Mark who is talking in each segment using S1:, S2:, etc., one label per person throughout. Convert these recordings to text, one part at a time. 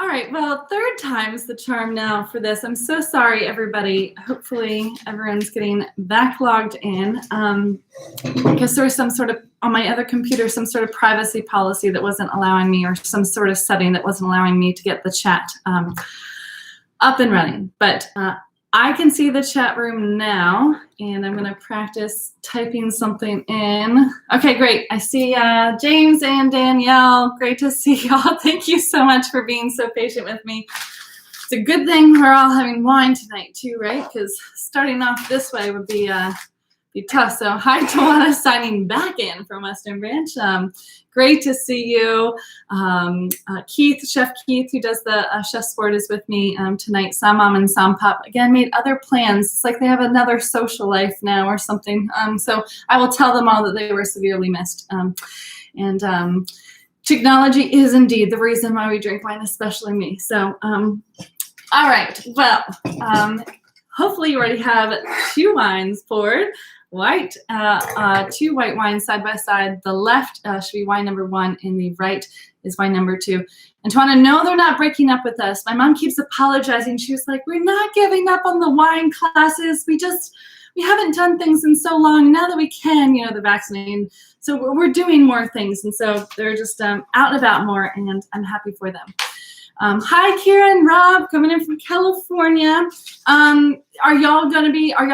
S1: right, well, third time's the charm now for this. I'm so sorry, everybody. Hopefully everyone's getting backlogged in because there was some sort of, on my other computer, some sort of privacy policy that wasn't allowing me, or some sort of setting that wasn't allowing me to get the chat up and running. But I can see the chat room now, and I'm going to practice typing something in. Okay, great. I see James and Danielle. Great to see y'all. Thank you so much for being so patient with me. It's a good thing we're all having wine tonight too, right? Because starting off this way would be tough. So hi, Tawana, signing back in from Western Branch. Great to see you. Keith, Chef Keith, who does the Chef Sport, is with me tonight. Sam Mom and Sam Pop, again, made other plans. It's like they have another social life now or something. So I will tell them all that they were severely missed. Technology is indeed the reason why we drink wine, especially me. So, all right. Well, hopefully you already have 2 wines poured. White, 2 white wines side by side. The left should be wine number 1, and the right is wine number 2. And Tawana, no, they're not breaking up with us. My mom keeps apologizing. She was like, "We're not giving up on the wine classes. We haven't done things in so long. Now that we can, the vaccinating, so we're doing more things." And so they're just out and about more, and I'm happy for them. Hi, Kieran, Rob, coming in from California. Are y'all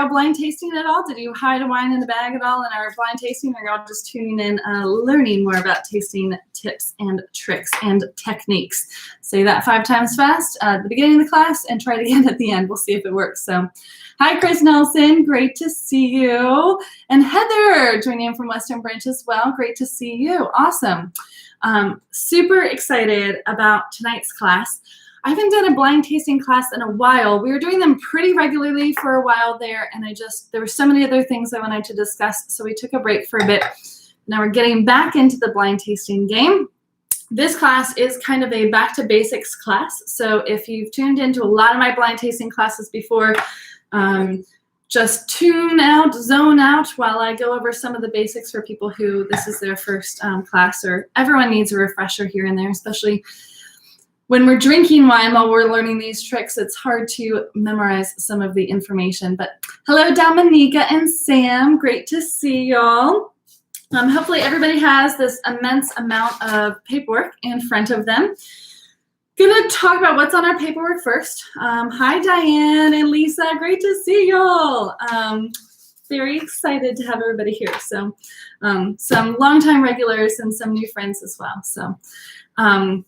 S1: blind tasting at all? Did you hide a wine in the bag at all in our blind tasting, or are y'all just tuning in, learning more about tasting tips and tricks and techniques? Say that 5 times fast at the beginning of the class and try it again at the end. We'll see if it works. So, hi, Chris Nelson. Great to see you. And Heather joining in from Western Branch as well. Great to see you. Awesome. Super excited about tonight's class. I haven't done a blind tasting class in a while. We were doing them pretty regularly for a while there, and there were so many other things I wanted to discuss, so we took a break for a bit. Now we're getting back into the blind tasting game. This class is kind of a back to basics class, so if you've tuned into a lot of my blind tasting classes before, just tune out, zone out while I go over some of the basics for people who this is their first class, or everyone needs a refresher here and there, especially when we're drinking wine while we're learning these tricks. It's hard to memorize some of the information. But hello, Dominica and Sam. Great to see y'all. Hopefully everybody has this immense amount of paperwork in front of them. Gonna talk about what's on our paperwork first. Hi, Diane and Lisa. Great to see y'all. Very excited to have everybody here. So some longtime regulars and some new friends as well. So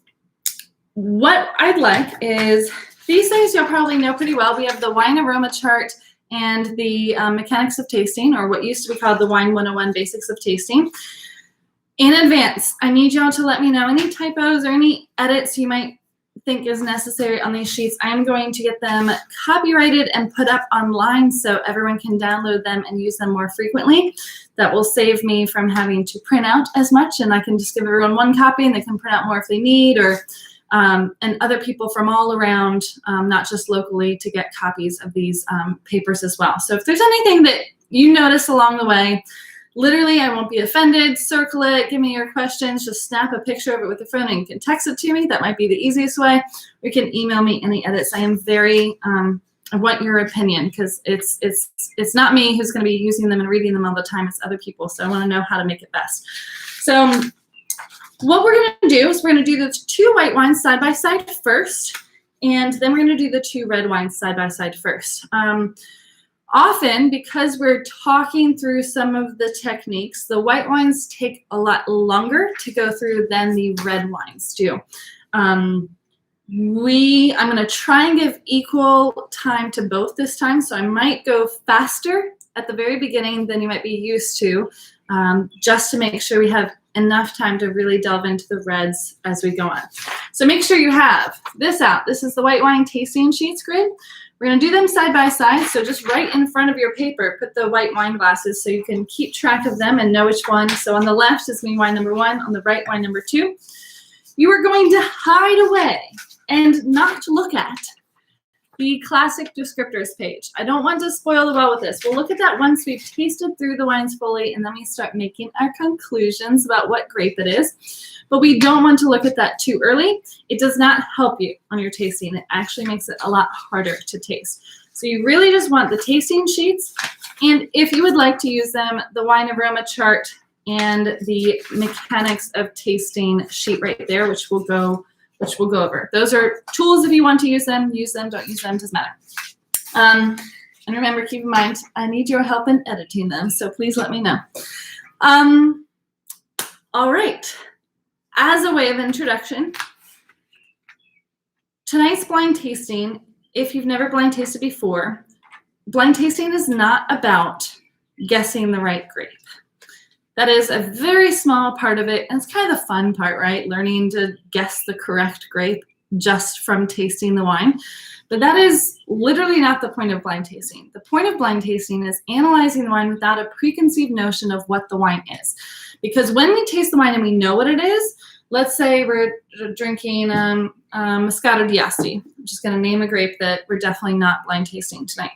S1: what I'd like is these things you'll probably know pretty well. We have the wine aroma chart and the mechanics of tasting, or what used to be called the Wine 101 Basics of Tasting. In advance, I need y'all to let me know any typos or any edits you might think is necessary on these sheets. I'm going to get them copyrighted and put up online so everyone can download them and use them more frequently. That will save me from having to print out as much, and I can just give everyone one copy and they can print out more if they need, or and other people from all around, not just locally, to get copies of these papers as well. So if there's anything that you notice along the way, literally, I won't be offended. Circle it. Give me your questions. Just snap a picture of it with your phone and you can text it to me. That might be the easiest way. Or you can email me any edits. I am very, I want your opinion, because it's not me who's going to be using them and reading them all the time. It's other people. So I want to know how to make it best. So what we're going to do is we're going to do the 2 white wines side by side first, and then we're going to do the 2 red wines side by side first. Often, because we're talking through some of the techniques, the white wines take a lot longer to go through than the red wines do. I'm going to try and give equal time to both this time, so I might go faster at the very beginning than you might be used to, just to make sure we have enough time to really delve into the reds as we go on. So make sure you have this out. This is the white wine tasting sheets grid. We're going to do them side by side, so just right in front of your paper, put the white wine glasses so you can keep track of them and know which one. So on the left is me, wine number 1. On the right, wine number 2. You are going to hide away and not look at the classic descriptors page. I don't want to spoil the well with this. We'll look at that once we've tasted through the wines fully, and then we start making our conclusions about what grape it is. But we don't want to look at that too early. It does not help you on your tasting. It actually makes it a lot harder to taste. So you really just want the tasting sheets, and if you would like to use them, the wine aroma chart and the mechanics of tasting sheet right there, which we'll go over. Those are tools if you want to use them, don't use them, doesn't matter. And remember, keep in mind, I need your help in editing them, so please let me know. All right, as a way of introduction, tonight's blind tasting, if you've never blind tasted before, blind tasting is not about guessing the right grape. That is a very small part of it, and it's kind of the fun part, right? Learning to guess the correct grape just from tasting the wine. But that is literally not the point of blind tasting. The point of blind tasting is analyzing the wine without a preconceived notion of what the wine is. Because when we taste the wine and we know what it is, let's say we're drinking Moscato d'Asti. I'm just going to name a grape that we're definitely not blind tasting tonight.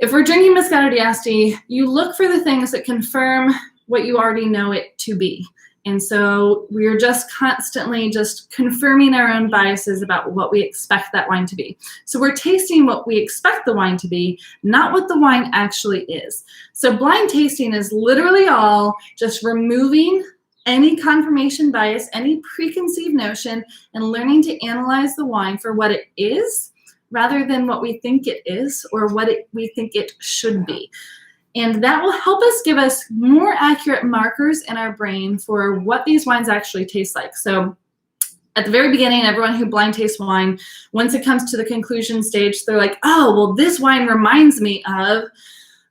S1: If we're drinking Moscato d'Asti, you look for the things that confirm what you already know it to be. And so we're just constantly just confirming our own biases about what we expect that wine to be. So we're tasting what we expect the wine to be, not what the wine actually is. So blind tasting is literally all just removing any confirmation bias, any preconceived notion, and learning to analyze the wine for what it is rather than what we think it is or what we think it should be. And that will help us give us more accurate markers in our brain for what these wines actually taste like. So at the very beginning, everyone who blind tastes wine, once it comes to the conclusion stage, they're like, oh, well, this wine reminds me of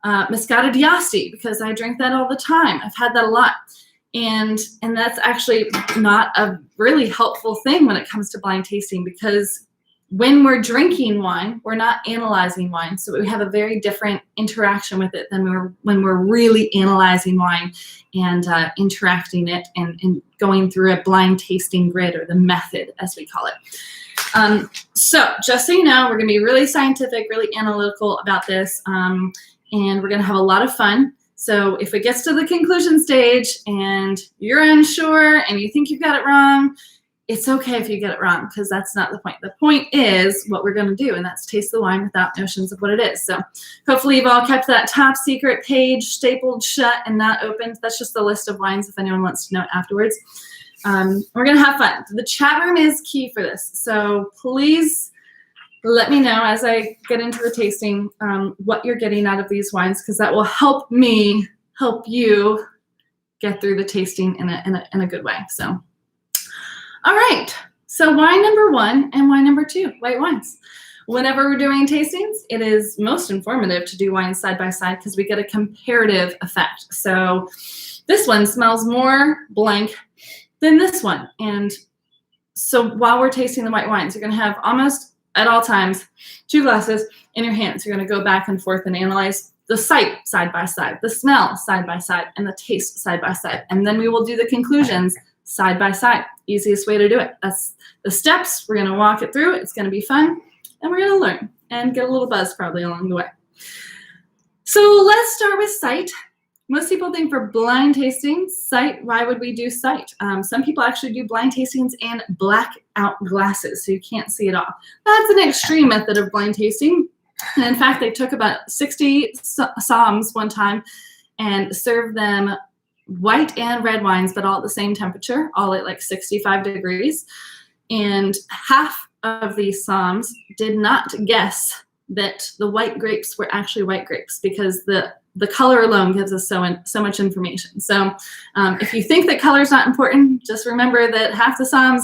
S1: Moscato d'Asti because I drink that all the time. I've had that a lot. And that's actually not a really helpful thing when it comes to blind tasting, because when we're drinking wine, we're not analyzing wine. So we have a very different interaction with it than when we're really analyzing wine and interacting it and going through a blind tasting grid, or the method, as we call it. So just so you know, we're going to be really scientific, really analytical about this, and we're going to have a lot of fun. So if it gets to the conclusion stage and you're unsure and you think you've got it wrong, it's okay if you get it wrong, because that's not the point. The point is what we're going to do, and that's taste the wine without notions of what it is. So hopefully you've all kept that top secret page stapled shut and not opened. That's just the list of wines if anyone wants to know afterwards. We're going to have fun. The chat room is key for this. So please let me know as I get into the tasting what you're getting out of these wines, because that will help me help you get through the tasting in a good way. So. All right, so wine number 1 and wine number 2, white wines. Whenever we're doing tastings, it is most informative to do wines side by side because we get a comparative effect. So this one smells more blank than this one. And so while we're tasting the white wines, you're going to have almost at all times 2 glasses in your hands. You're going to go back and forth and analyze the sight side by side, the smell side by side, and the taste side by side. And then we will do the conclusions side by side. Easiest way to do it. That's the steps. We're going to walk it through. It's going to be fun, and we're going to learn and get a little buzz probably along the way. So let's start with sight. Most people think for blind tastings, sight, why would we do sight? Some people actually do blind tastings and black out glasses, so you can't see it all. That's an extreme method of blind tasting. And in fact, they took about 60 Soms one time and served them white and red wines, but all at the same temperature, all at like 65 degrees. And half of these Soms did not guess that the white grapes were actually white grapes, because the color alone gives us so much information. So if you think that color is not important, just remember that half the Soms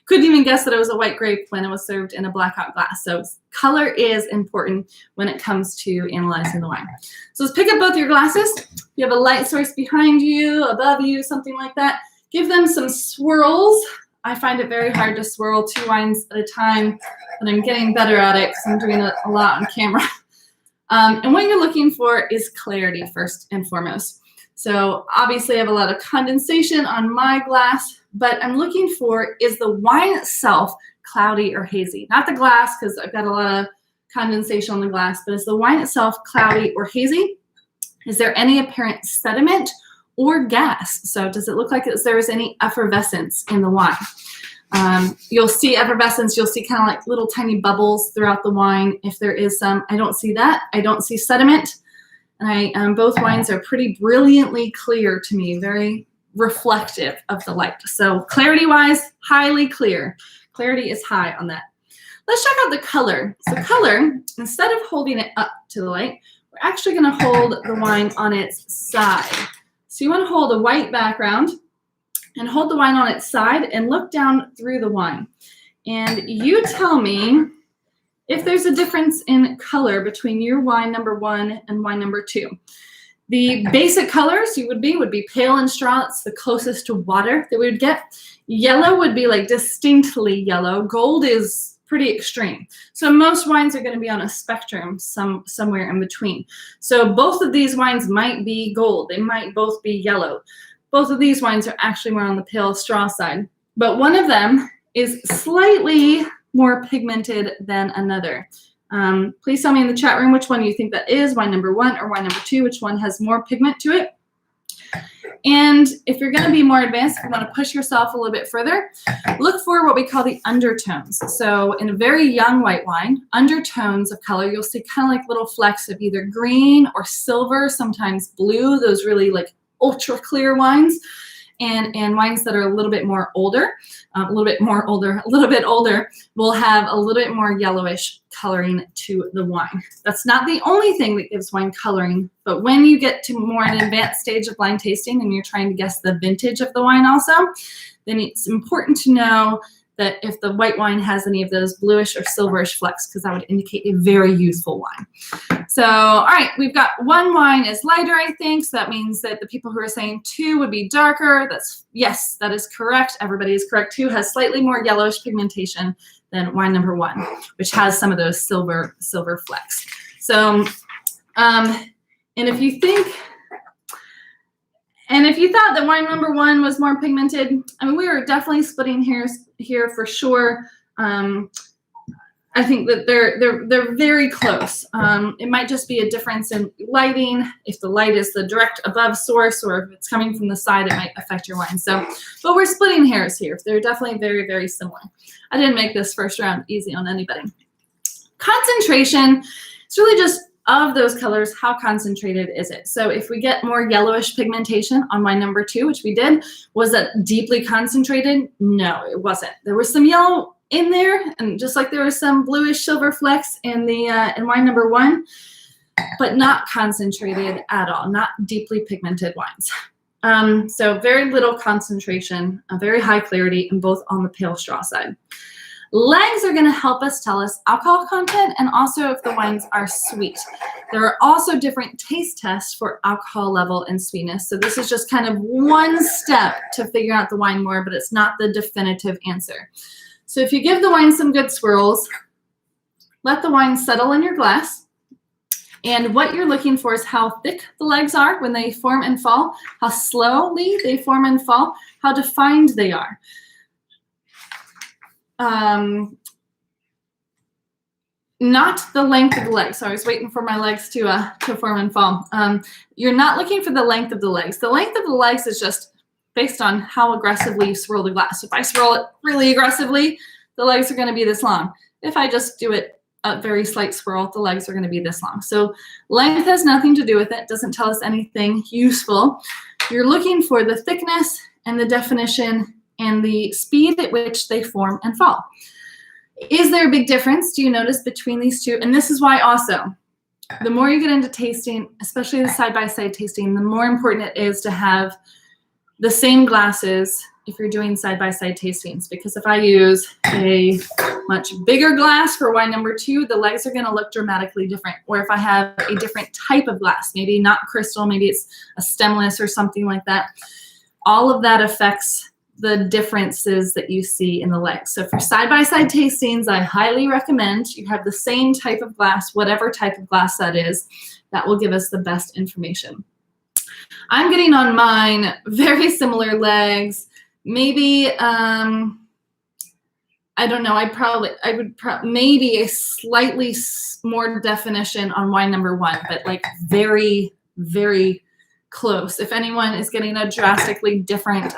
S1: couldn't even guess that it was a white grape when it was served in a blackout glass. So color is important when it comes to analyzing the wine. So let's pick up both your glasses. If you have a light source behind you, above you, something like that, give them some swirls. I find it very hard to swirl 2 wines at a time, but I'm getting better at it because I'm doing it a lot on camera. And what you're looking for is clarity first and foremost. So obviously I have a lot of condensation on my glass, but I'm looking for, is the wine itself cloudy or hazy? Not the glass, because I've got a lot of condensation on the glass, but is the wine itself cloudy or hazy? Is there any apparent sediment or gas? So does it look like there is any effervescence in the wine? You'll see effervescence, you'll see kind of like little tiny bubbles throughout the wine. If there is some, I don't see that. I don't see sediment. And both wines are pretty brilliantly clear to me, very reflective of the light. So clarity-wise, highly clear. Clarity is high on that. Let's check out the color. So color, instead of holding it up to the light, we're actually going to hold the wine on its side. So you want to hold a white background and hold the wine on its side and look down through the wine. And you tell me if there's a difference in color between your wine number 1 and wine number 2. The basic colors would be pale and straw. It's the closest to water that we would get. Yellow would be like distinctly yellow. Gold is pretty extreme. So most wines are going to be on a spectrum somewhere in between. So both of these wines might be gold. They might both be yellow. Both of these wines are actually more on the pale straw side. But one of them is slightly more pigmented than another. Please tell me in the chat room which one you think that is, wine number 1 or wine number 2, which one has more pigment to it. And if you're going to be more advanced, if you want to push yourself a little bit further, look for what we call the undertones. So in a very young white wine, undertones of color, you'll see kind of like little flecks of either green or silver, sometimes blue, those really like ultra clear wines. And wines that are a little bit older will have a little bit more yellowish coloring to the wine. That's not the only thing that gives wine coloring, but when you get to more an advanced stage of blind tasting and you're trying to guess the vintage of the wine also, then it's important to know that if the white wine has any of those bluish or silverish flecks, because that would indicate a very youthful wine. So, all right, we've got 1 wine is lighter, I think. So that means that the people who are saying 2 would be darker. Yes, that is correct. Everybody is correct. 2 has slightly more yellowish pigmentation than wine number 1, which has some of those silver flecks. So, and if you thought that wine number 1 was more pigmented, I mean, we are definitely splitting hairs here for sure. I think that they're very close. It might just be a difference in lighting. If the light is the direct above source, or if it's coming from the side, it might affect your wine. So, but we're splitting hairs here. They're definitely very, very similar. I didn't make this first round easy on anybody. Concentration, it's really just of those colors, how concentrated is it? So if we get more yellowish pigmentation on wine number 2, which we did, was that deeply concentrated? No, it wasn't. There was some yellow in there, and just like there was some bluish silver flecks in the in wine number 1, but not concentrated at all, not deeply pigmented wines. So very little concentration, a very high clarity, and both on the pale straw side. Legs are going to help us tell us alcohol content and also if the wines are sweet. There are also different taste tests for alcohol level and sweetness. So this is just kind of one step to figure out the wine more, but it's not the definitive answer. So if you give the wine some good swirls, let the wine settle in your glass. And what you're looking for is how thick the legs are when they form and fall, how slowly they form and fall, how defined they are. Not the length of the legs. So I was waiting for my legs to form and fall. You're not looking for the length of the legs. The length of the legs is just based on how aggressively you swirl the glass. If I swirl it really aggressively, the legs are going to be this long. If I just do it a very slight swirl, the legs are going to be this long. So length has nothing to do with it. Doesn't tell us anything useful. You're looking for the thickness and the definition and the speed at which they form and fall. Is there a big difference, do you notice, between these two? And this is why also, the more you get into tasting, especially the side-by-side tasting, the more important it is to have the same glasses if you're doing side-by-side tastings. Because if I use a much bigger glass for wine number 2, the legs are going to look dramatically different. Or if I have a different type of glass, maybe not crystal, maybe it's a stemless or something like that, all of that affects the differences that you see in the legs. So for side-by-side tastings, I highly recommend you have the same type of glass, whatever type of glass that is. That will give us the best information. I'm getting on mine very similar legs. Maybe, I don't know, I would maybe a slightly more definition on wine number 1, but like very, very close. If anyone is getting a drastically different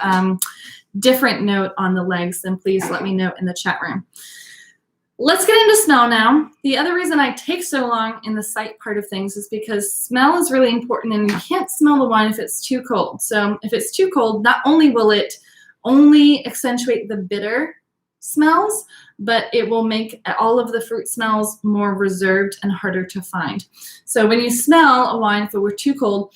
S1: note on the legs, then please let me know in the chat room. Let's get into smell now. The other reason I take so long in the sight part of things is because smell is really important, and you can't smell the wine if it's too cold. So if it's too cold, not only will it only accentuate the bitter smells, but it will make all of the fruit smells more reserved and harder to find. So when you smell a wine, if it were too cold,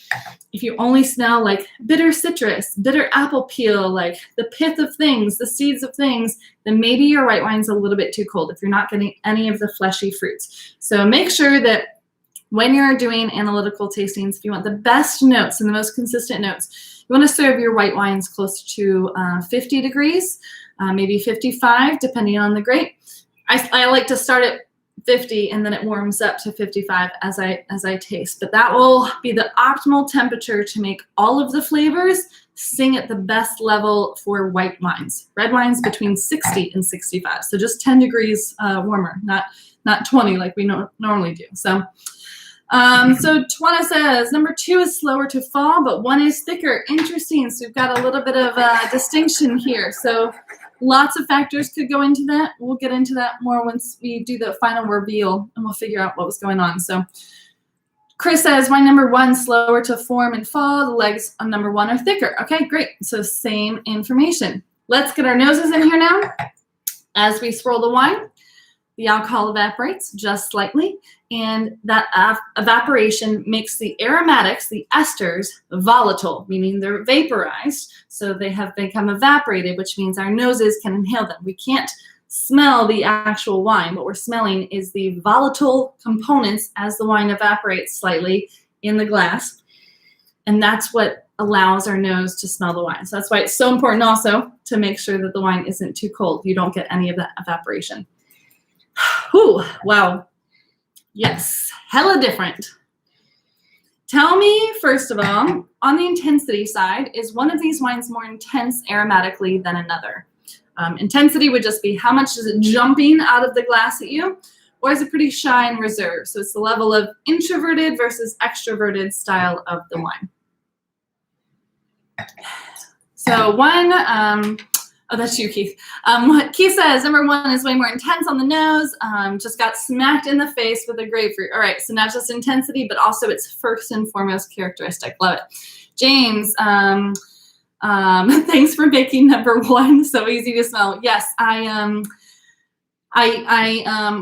S1: if you only smell like bitter citrus, bitter apple peel, like the pith of things, the seeds of things, then maybe your white wine's a little bit too cold if you're not getting any of the fleshy fruits. So make sure that when you're doing analytical tastings, if you want the best notes and the most consistent notes, you want to serve your white wines close to 50 degrees. Maybe 55, depending on the grape. I like to start at 50 and then it warms up to 55 as I taste. But that will be the optimal temperature to make all of the flavors sing at the best level for white wines. Red wines between 60 and 65. So just 10 degrees warmer, not 20 like we normally do. So Twana says, number 2 is slower to fall, but 1 is thicker. Interesting. So we've got a little bit of distinction here. So lots of factors could go into that. We'll get into that more once we do the final reveal, and we'll figure out what was going on. So Chris says, wine number 1, slower to form and fall. The legs on number 1 are thicker. Okay, great. So same information. Let's get our noses in here now. As we swirl the wine, the alcohol evaporates just slightly, and that evaporation makes the aromatics, the esters, volatile, meaning they're vaporized, so they have become evaporated, which means our noses can inhale them. We can't smell the actual wine. What we're smelling is the volatile components as the wine evaporates slightly in the glass, and that's what allows our nose to smell the wine. So that's why it's so important also to make sure that the wine isn't too cold. You don't get any of that evaporation. Whew, wow. Yes, hella different. Tell me, first of all, on the intensity side, is one of these wines more intense aromatically than another? Intensity would just be how much is it jumping out of the glass at you, or is it pretty shy and reserved? So it's the level of introverted versus extroverted style of the wine. So oh, that's you, Keith. What Keith says, number 1 is way more intense on the nose. Just got smacked in the face with a grapefruit. All right, so not just intensity, but also its first and foremost characteristic. Love it. James, thanks for making number 1 so easy to smell. Yes, I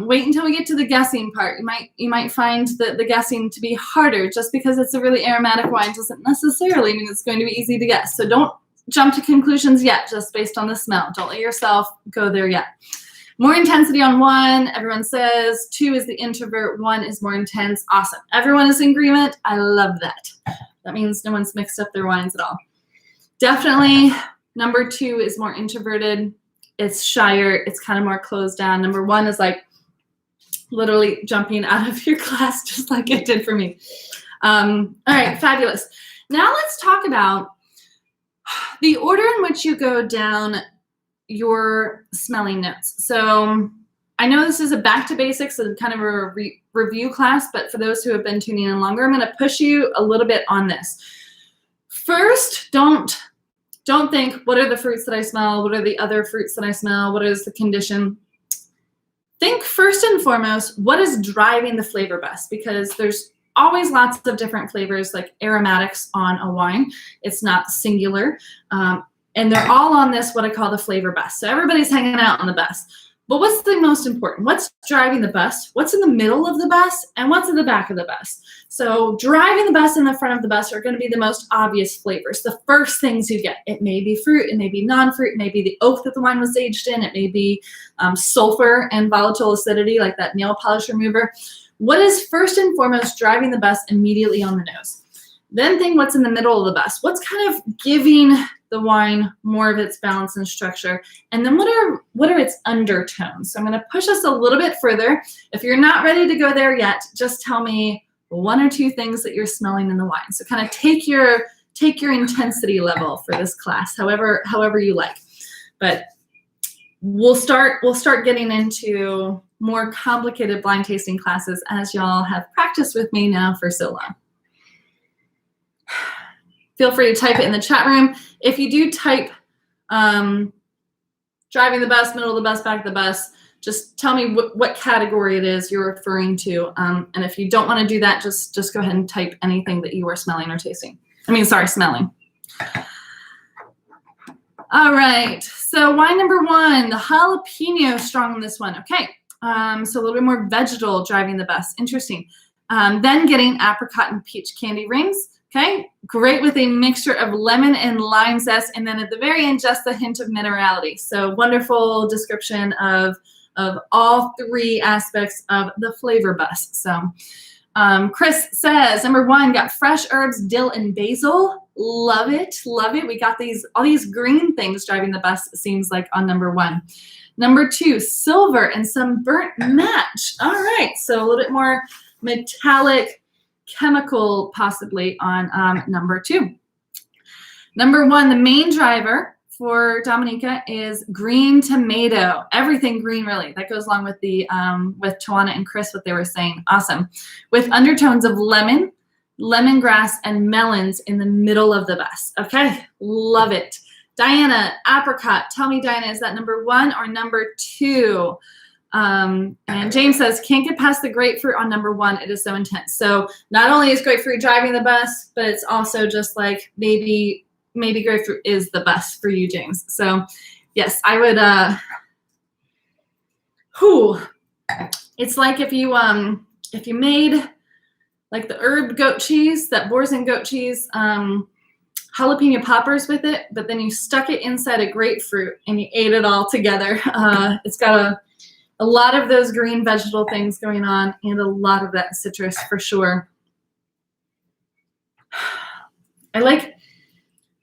S1: wait until we get to the guessing part. You might find the guessing to be harder. Just because it's a really aromatic wine doesn't necessarily mean it's going to be easy to guess. So don't jump to conclusions yet, just based on the smell. Don't let yourself go there yet. More intensity on 1, everyone says. 2 is the introvert, 1 is more intense. Awesome. Everyone is in agreement. I love that. That means no one's mixed up their wines at all. Definitely, number 2 is more introverted. It's shyer. It's kind of more closed down. Number 1 is like literally jumping out of your glass, just like it did for me. All right, fabulous. Now let's talk about the order in which you go down your smelling notes. So I know this is a back to basics and kind of a review class, but for those who have been tuning in longer, I'm going to push you a little bit on this. First, don't think, what are the fruits that I smell? What are the other fruits that I smell? What is the condition? Think first and foremost, what is driving the flavor best? Because there's always lots of different flavors, like aromatics on a wine. It's not singular. And they're all on this, what I call the flavor bus. So everybody's hanging out on the bus. But what's the most important? What's driving the bus? What's in the middle of the bus? And what's in the back of the bus? So driving the bus in the front of the bus are going to be the most obvious flavors, the first things you get. It may be fruit, it may be non-fruit, it may be the oak that the wine was aged in, it may be sulfur and volatile acidity, like that nail polish remover. What is first and foremost driving the bus immediately on the nose? Then think what's in the middle of the bus. What's kind of giving the wine, more of its balance and structure. And then what are its undertones? So I'm going to push us a little bit further. If you're not ready to go there yet, just tell me one or two things that you're smelling in the wine. So kind of take your intensity level for this class, however you like. But we'll start getting into more complicated blind tasting classes as y'all have practiced with me now for so long. Feel free to type it in the chat room. If you do type driving the bus, middle of the bus, back of the bus, just tell me what category it is you're referring to. And if you don't want to do that, just go ahead and type anything that you are smelling or tasting. Smelling. All right, so wine number 1, the jalapeno strong in this one. Okay, so a little bit more vegetal driving the bus. Interesting. Then getting apricot and peach candy rings. Okay, great with a mixture of lemon and lime zest, and then at the very end, just a hint of minerality. So wonderful description of all 3 aspects of the flavor bus. So Chris says, number 1, got fresh herbs, dill and basil. Love it, love it. We got all these green things driving the bus, it seems like, on number 1. Number 2, silver and some burnt match. All right, so a little bit more metallic chemical possibly on number 2. Number 1, the main driver for Dominica is green tomato. Everything green, really. That goes along with the with Tawana and Chris, what they were saying. Awesome. With undertones of lemon, lemongrass, and melons in the middle of the bus. Okay, love it. Diana, apricot. Tell me, Diana, is that number 1 or number 2? And James says, can't get past the grapefruit on number 1. It is so intense. So not only is grapefruit driving the bus, but it's also just like maybe grapefruit is the best for you, James. So yes, I would, it's like if you made like the herb goat cheese, that Boursin goat cheese, jalapeno poppers with it, but then you stuck it inside a grapefruit and you ate it all together. It's got a lot of those green vegetable things going on and a lot of that citrus for sure.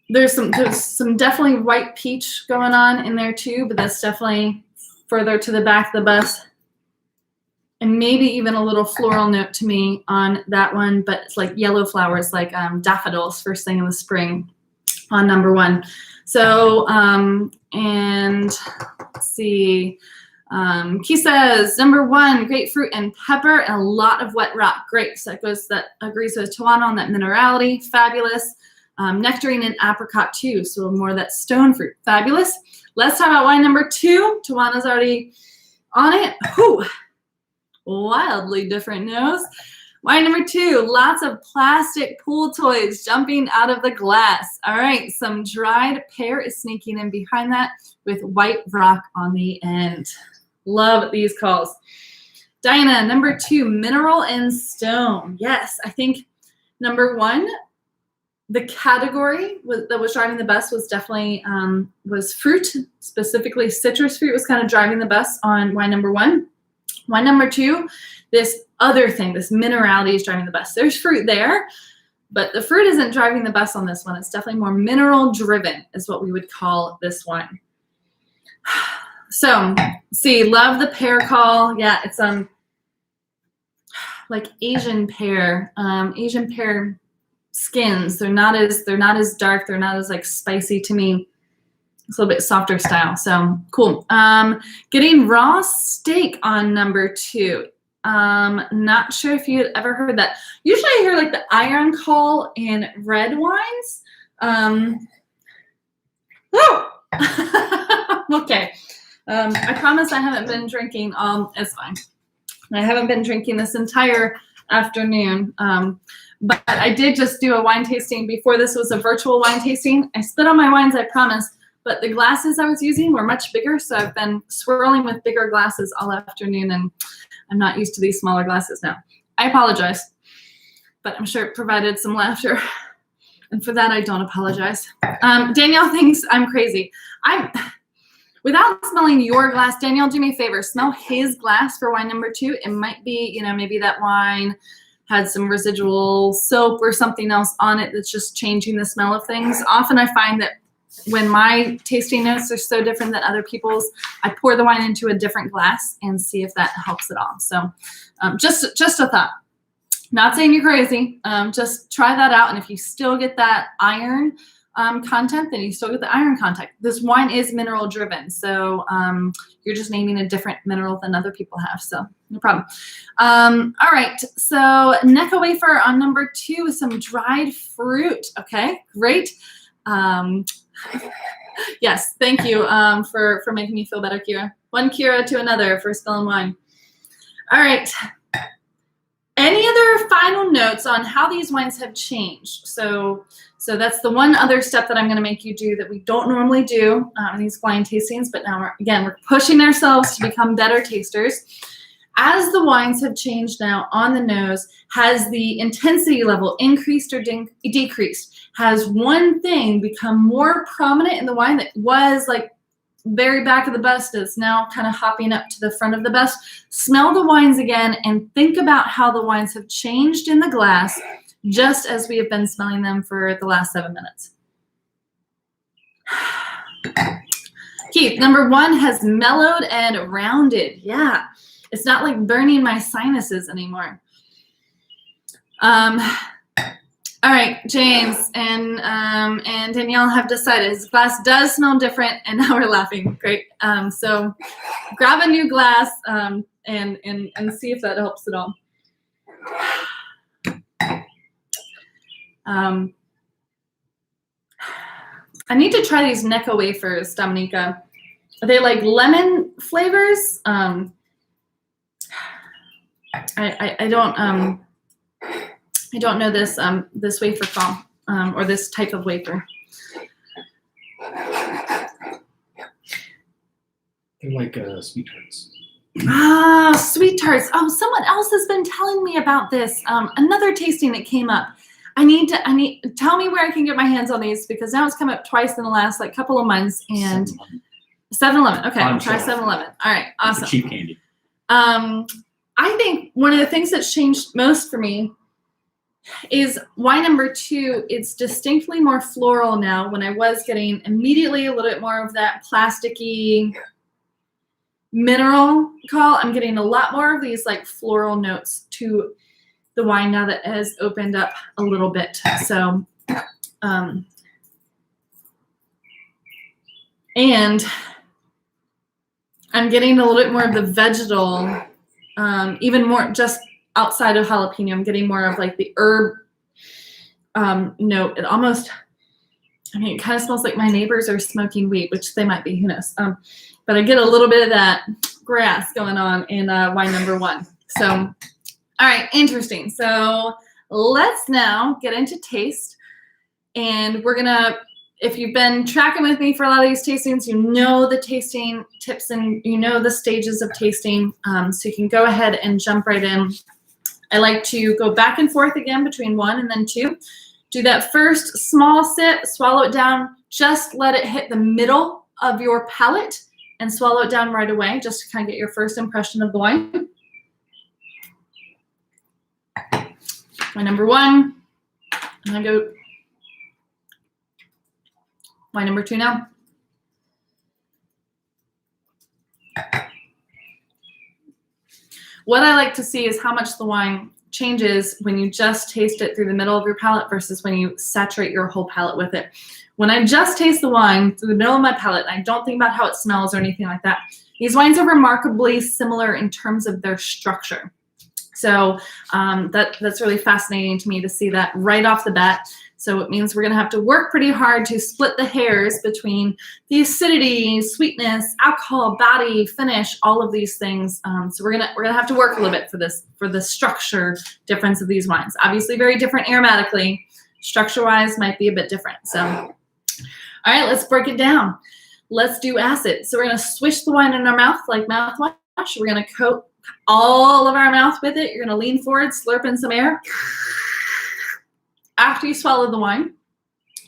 S1: There's some definitely white peach going on in there too, but that's definitely further to the back of the bus. And maybe even a little floral note to me on that one, but it's like yellow flowers, like daffodils first thing in the spring on number 1. So, and let's see. He says, number 1, grapefruit and pepper and a lot of wet rock. Great. So that agrees with Tawana on that minerality. Fabulous. Nectarine and apricot too. So more of that stone fruit. Fabulous. Let's talk about wine number 2. Tawana's already on it. Whew. Wildly different nose. Wine number 2, lots of plastic pool toys jumping out of the glass. All right, some dried pear is sneaking in behind that with white rock on the end. Love these calls. Diana, number 2, mineral and stone. Yes, I think number 1, the category that was driving the bus was definitely was fruit, specifically citrus fruit was kind of driving the bus on wine number 1. Wine number 2, this other thing, this minerality is driving the bus. There's fruit there, but the fruit isn't driving the bus on this one. It's definitely more mineral driven is what we would call this one. So, see, love the pear call. Yeah, it's like Asian pear skins. They're not as dark. They're not as like spicy to me. It's a little bit softer style. So cool. Getting raw steak on number 2. Not sure if you had ever heard that. Usually I hear like the iron call in red wines. Okay. I promise I haven't been drinking. It's fine. I haven't been drinking this entire afternoon. But I did just do a wine tasting before this was a virtual wine tasting. I spit on my wines, I promise. But the glasses I was using were much bigger, so I've been swirling with bigger glasses all afternoon, and I'm not used to these smaller glasses now. I apologize, but I'm sure it provided some laughter, and for that I don't apologize. Danielle thinks I'm crazy. Without smelling your glass, Danielle, do me a favor, smell his glass for wine number 2. It might be, maybe that wine had some residual soap or something else on it that's just changing the smell of things. Often I find that when my tasting notes are so different than other people's, I pour the wine into a different glass and see if that helps at all. So just a thought. Not saying you're crazy. Just try that out. And if you still get that iron content, then you still get the iron content. This wine is mineral driven. So you're just naming a different mineral than other people have. So no problem. All right. So Necco wafer on number 2 is some dried fruit. Okay, great. Yes, thank you for making me feel better, Kira. One Kira to another for spilling wine. All right. Any other final notes on how these wines have changed? So that's the one other step that I'm going to make you do that we don't normally do in these blind tastings, but now we're pushing ourselves to become better tasters. As the wines have changed now on the nose, has the intensity level increased or decreased? Has one thing become more prominent in the wine that was like very back of the bust is now kind of hopping up to the front of the bust? Smell the wines again and think about how the wines have changed in the glass just as we have been smelling them for the last 7 minutes. Keith, number 1 has mellowed and rounded. Yeah, it's not like burning my sinuses anymore. All right, James and Danielle have decided his glass does smell different, and now we're laughing. Great. So grab a new glass and see if that helps at all. I need to try these Necco wafers, Dominica. Are they like lemon flavors? I don't know this this wafer call or this type of wafer.
S2: They're like sweet tarts.
S1: Ah, sweet tarts. Oh, someone else has been telling me about this. Another tasting that came up. I need tell me where I can get my hands on these because now it's come up twice in the last like couple of months. And 7-Eleven. Okay, I'll try 7-Eleven. All right, awesome.
S2: Cheap candy.
S1: I think one of the things that's changed most for me is wine number 2. It's distinctly more floral now. When I was getting immediately a little bit more of that plasticky mineral call, I'm getting a lot more of these like floral notes to the wine now that has opened up a little bit. So, and I'm getting a little bit more of the vegetal, even more just outside of jalapeno. I'm getting more of like the herb note. It almost, it kind of smells like my neighbors are smoking weed, which they might be, who knows. But I get a little bit of that grass going on in wine number 1. So, all right, interesting. So let's now get into taste. And we're gonna, if you've been tracking with me for a lot of these tastings, you know the tasting tips and you know the stages of tasting. So you can go ahead and jump right in. I like to go back and forth again between 1 and then 2. Do that first small sip, swallow it down, just let it hit the middle of your palate and swallow it down right away, just to kind of get your first impression of the wine. Wine number 1, and I go wine number 2 now. What I like to see is how much the wine changes when you just taste it through the middle of your palate versus when you saturate your whole palate with it. When I just taste the wine through the middle of my palate, and I don't think about how it smells or anything like that, these wines are remarkably similar in terms of their structure. So that's really fascinating to me to see that right off the bat. So it means we're going to have to work pretty hard to split the hairs between the acidity, sweetness, alcohol, body, finish, all of these things. So we're gonna have to work a little bit for the structure difference of these wines. Obviously, very different aromatically. Structure-wise, might be a bit different. So, all right, let's break it down. Let's do acid. So we're gonna swish the wine in our mouth like mouthwash. We're gonna coat all of our mouth with it. You're gonna lean forward, slurp in some air. After you swallow the wine,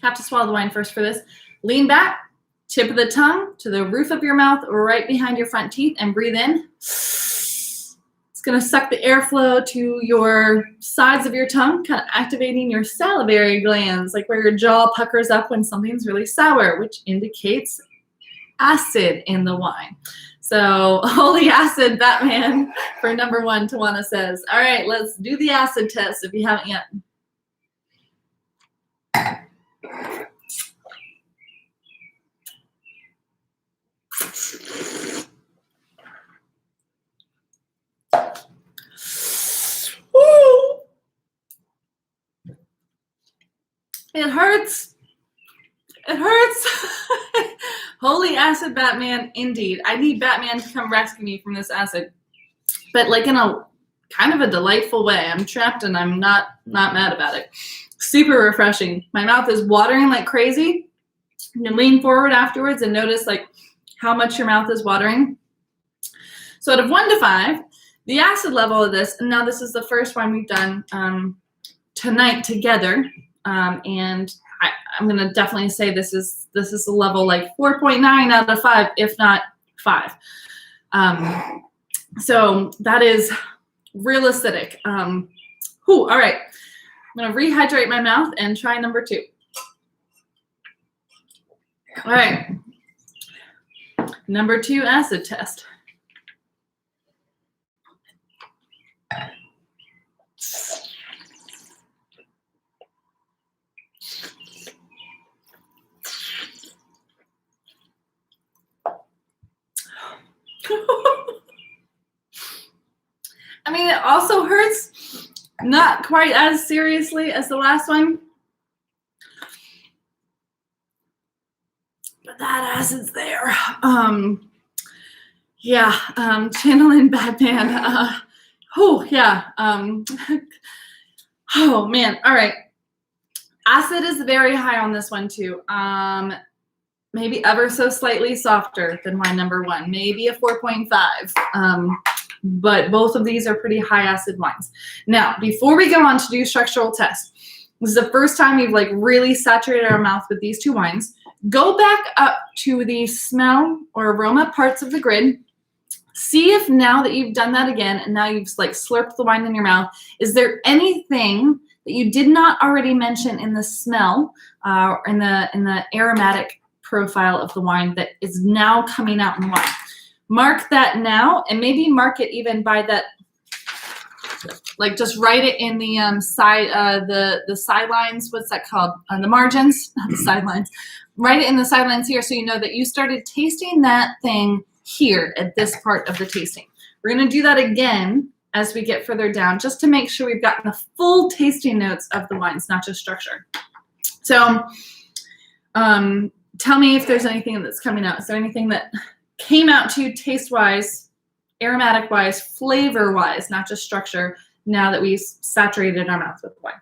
S1: have to swallow the wine first for this, lean back, tip of the tongue to the roof of your mouth, right behind your front teeth, and breathe in. It's It's going to suck the airflow to your sides of your tongue, kind of activating your salivary glands, like where your jaw puckers up when something's really sour, which indicates acid in the wine. So holy acid, Batman, for number 1, Tawana says. All right, let's do the acid test if you haven't yet. Woo! It hurts. It hurts. Holy acid, Batman, indeed. I need Batman to come rescue me from this acid. But like in a kind of a delightful way. I'm trapped and I'm not mad about it. Super refreshing. My mouth is watering like crazy. You can lean forward afterwards and notice like how much your mouth is watering. So out of 1 to 5, the acid level of this, and now this is the first one we've done tonight together, and I'm gonna definitely say this is a level like 4.9 out of 5, if not 5. So that is real acidic. All right, I'm gonna rehydrate my mouth and try number 2. All right, number 2 acid test. I mean, it also hurts, not quite as seriously as the last one. But that acid's there. Channeling Batman. Oh man. All right. Acid is very high on this one too. Maybe ever so slightly softer than wine number 1. Maybe a 4.5. But both of these are pretty high acid wines. Now, before we go on to do structural tests, this is the first time we've like really saturated our mouth with these 2 wines. Go back up to the smell or aroma parts of the grid. See if now that you've done that again and now you've like slurped the wine in your mouth, is there anything that you did not already mention in the smell in the aromatic profile of the wine that is now coming out in the wine? Mark that now, and maybe mark it even by that, like just write it in the the sidelines. What's that called? The margins, not the sidelines. Write it in the sidelines here so you know that you started tasting that thing here at this part of the tasting. We're going to do that again as we get further down, just to make sure we've gotten the full tasting notes of the wines, not just structure. So tell me if there's anything that's coming out. Is there anything that came out to you taste-wise, aromatic-wise, flavor-wise, not just structure, now that we saturated our mouth with wine?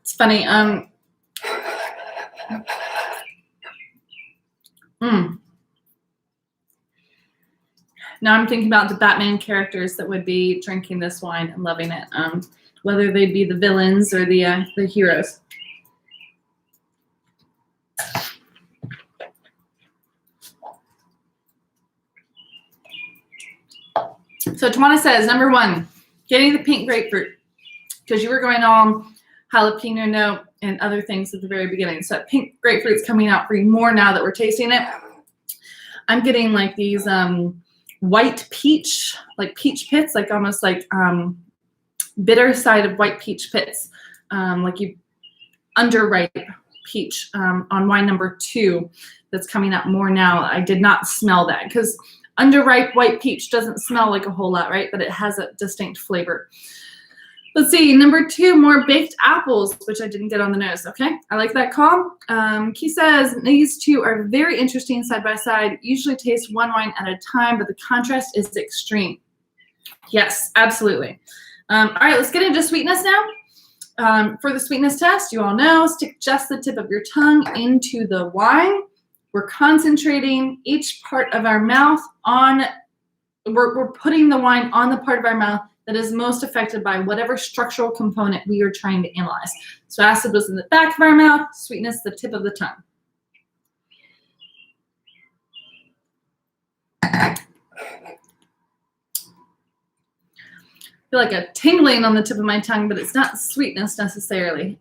S1: It's funny. Now I'm thinking about the Batman characters that would be drinking this wine and loving it, whether they'd be the villains or the heroes. So Tawana says, number 1, getting the pink grapefruit, because you were going all jalapeno note and other things at the very beginning. So that pink grapefruit's coming out for you more now that we're tasting it. I'm getting like these white peach, like peach pits, like almost like bitter side of white peach pits, like you underripe peach on wine number 2 that's coming out more now. I did not smell that because underripe white peach doesn't smell like a whole lot, right? But it has a distinct flavor. Let's see, number 2, more baked apples, which I didn't get on the nose. Okay, I like that call. Key says, these 2 are very interesting side by side. Usually taste one wine at a time, but the contrast is extreme. Yes, absolutely. All right, let's get into sweetness now. For the sweetness test, you all know, stick just the tip of your tongue into the wine. We're concentrating each part of our mouth on we're putting the wine on the part of our mouth that is most affected by whatever structural component we are trying to analyze. So acid was in the back of our mouth, sweetness the tip of the tongue. I feel like a tingling on the tip of my tongue, but it's not sweetness necessarily.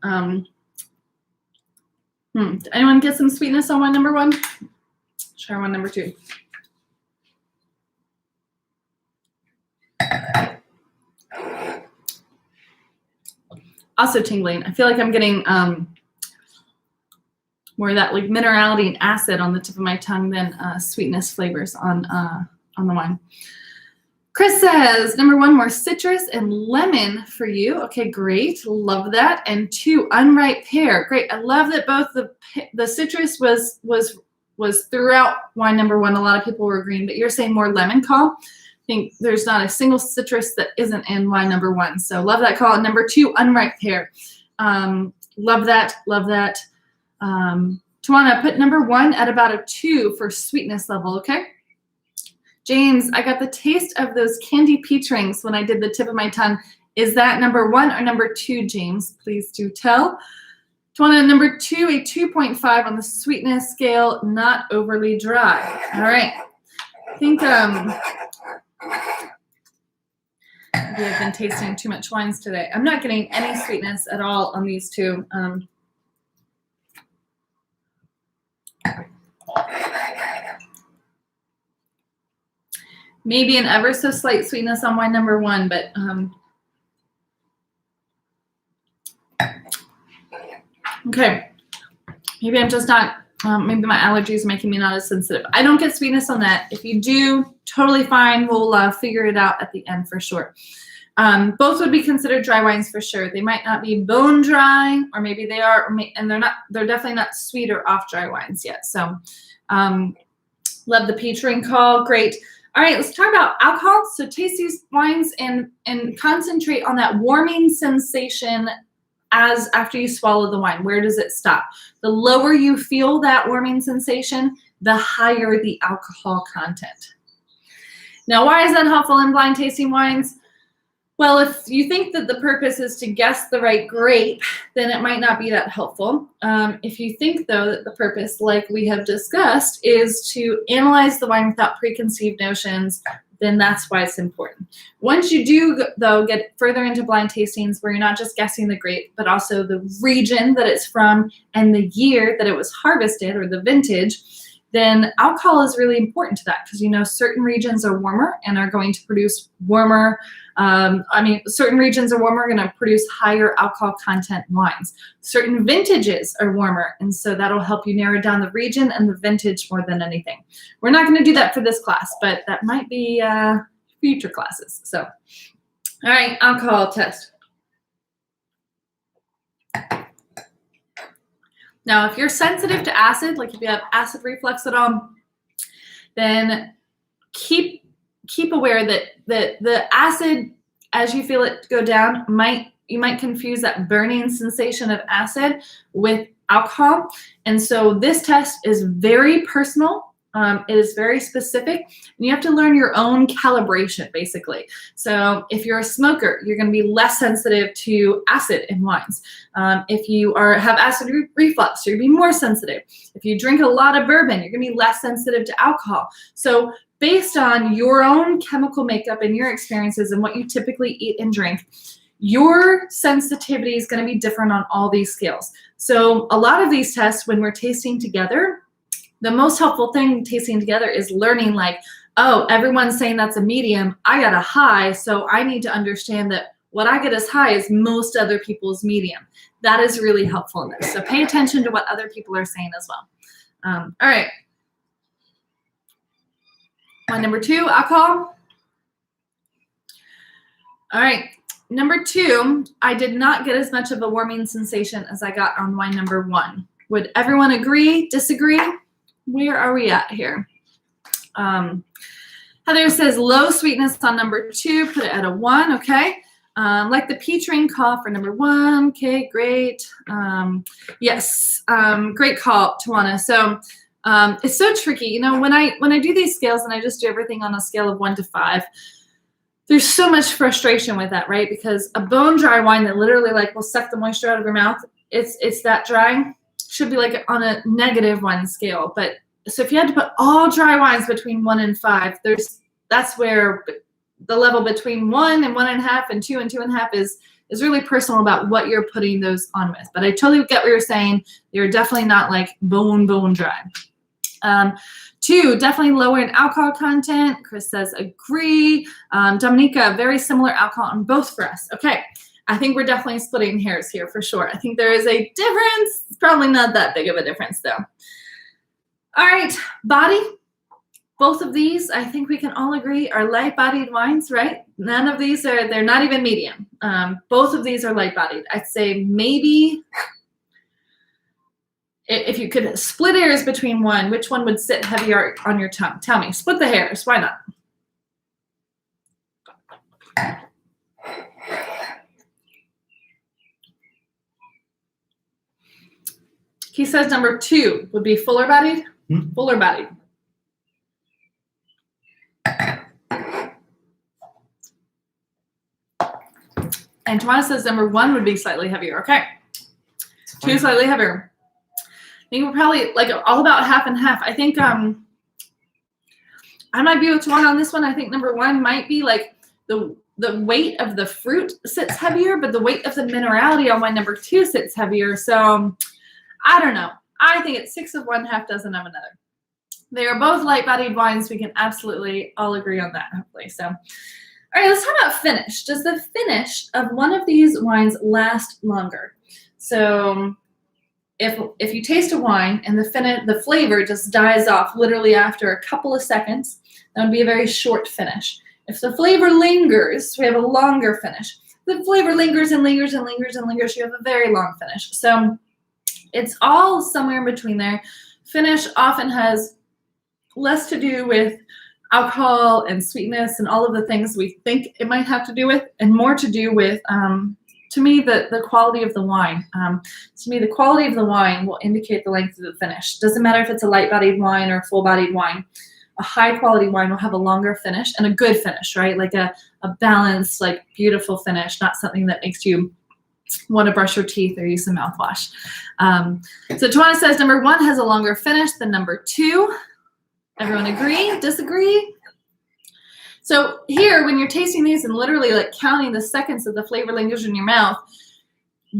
S1: Did anyone get some sweetness on wine number 1? Try wine number 2. Also tingling. I feel like I'm getting more of that like minerality and acid on the tip of my tongue than sweetness flavors on the wine. Chris says, number 1, more citrus and lemon for you. Okay, great. Love that. And 2, unripe pear. Great. I love that both the citrus was throughout wine number 1. A lot of people were green, but you're saying more lemon call. I think there's not a single citrus that isn't in wine number 1. So love that call. And number 2, unripe pear. Love that. Love that. Tawana, put number 1 at about a 2 for sweetness level, okay? James, I got the taste of those candy peach rings when I did the tip of my tongue. Is that number 1 or number 2, James? Please do tell. Tawana, number 2, a 2.5 on the sweetness scale, not overly dry. All right. I think maybe I've been tasting too much wines today. I'm not getting any sweetness at all on these 2. Maybe an ever so slight sweetness on wine number 1, but okay. Maybe I'm just not, maybe my allergies are making me not as sensitive. I don't get sweetness on that. If you do, totally fine. We'll figure it out at the end for sure. Both would be considered dry wines for sure. They might not be bone dry, or maybe they are, and they're definitely not sweet or off dry wines yet. So love the peach ring call. Great. All right, let's talk about alcohol. So taste these wines and concentrate on that warming sensation as after you swallow the wine. Where does it stop? The lower you feel that warming sensation, the higher the alcohol content. Now, why is that helpful in blind tasting wines? Well, if you think that the purpose is to guess the right grape, then it might not be that helpful. If you think, though, that the purpose, like we have discussed, is to analyze the wine without preconceived notions, then that's why it's important. Once you do, though, get further into blind tastings where you're not just guessing the grape, but also the region that it's from and the year that it was harvested or the vintage, then alcohol is really important to that because you know certain regions are warmer and are going to produce warmer, certain regions are warmer, going to produce higher alcohol content wines. Certain vintages are warmer, and so that'll help you narrow down the region and the vintage more than anything. We're not going to do that for this class, but that might be future classes. So, all right, alcohol test. Now, if you're sensitive to acid, like if you have acid reflux at all, then keep aware that the acid, as you feel it go down, you might confuse that burning sensation of acid with alcohol. And so this test is very personal. It is very specific, and you have to learn your own calibration, basically. So if you're a smoker, you're going to be less sensitive to acid in wines. If you have acid reflux, you're going to be more sensitive. If you drink a lot of bourbon, you're going to be less sensitive to alcohol. So based on your own chemical makeup and your experiences and what you typically eat and drink, your sensitivity is going to be different on all these scales. So a lot of these tests, when we're tasting together, the most helpful thing tasting together is learning like, oh, everyone's saying that's a medium. I got a high, so I need to understand that what I get as high is most other people's medium. That is really helpful in this. So pay attention to what other people are saying as well. All right. Wine number 2, alcohol. All right. Number 2, I did not get as much of a warming sensation as I got on wine number 1. Would everyone agree, disagree? Where are we at here? Heather says low sweetness on number 2, put it at a 1, okay. Like the peach ring call for number 1, okay, great. Yes, great call, Tawana. So It's so tricky. You know, when I do these scales and I just do everything on a scale of 1 to 5, there's so much frustration with that, right? Because a bone dry wine that literally like will suck the moisture out of your mouth, it's that dry, should be like on a -1 scale. But so if you had to put all dry wines between 1 and 5, that's where the level between 1 and 1.5 and 2 and 2.5 is really personal about what you're putting those on with. But I totally get what you're saying. You're definitely not like bone dry. 2, definitely lower in alcohol content. Chris says agree. Dominica, very similar alcohol on both for us. Okay, I think we're definitely splitting hairs here for sure. I think there is a difference. It's probably not that big of a difference though. All right, body. Both of these, I think we can all agree, are light-bodied wines, right? None of these they're not even medium. Both of these are light-bodied. I'd say maybe if you could split hairs between one, which one would sit heavier on your tongue? Tell me. Split the hairs. Why not? He says number 2 would be fuller-bodied. Fuller-bodied. And Tawana says number 1 would be slightly heavier. Okay. 2 slightly heavier. I think we're probably like all about half and half. I think I might be with Tawana on this one. I think number 1 might be like the weight of the fruit sits heavier, but the weight of the minerality on wine number 2 sits heavier. So I don't know. I think it's 6 of one, half dozen of another. They are both light-bodied wines. We can absolutely all agree on that, hopefully. So, all right, let's talk about finish. Does the finish of one of these wines last longer? So if you taste a wine and the flavor just dies off literally after a couple of seconds, that would be a very short finish. If the flavor lingers, we have a longer finish. If the flavor lingers and lingers and lingers and lingers, you have a very long finish. So it's all somewhere in between there. Finish often has less to do with alcohol and sweetness and all of the things we think it might have to do with, and more to do with, to me, the quality of the wine. To me, the quality of the wine will indicate the length of the finish. Doesn't matter if it's a light-bodied wine or a full-bodied wine. A high-quality wine will have a longer finish and a good finish, right? Like a balanced, like beautiful finish, not something that makes you want to brush your teeth or use some mouthwash. So Tawana says number 1 has a longer finish than number 2. Everyone agree? Disagree? So here, when you're tasting these and literally like counting the seconds that the flavor lingers in your mouth,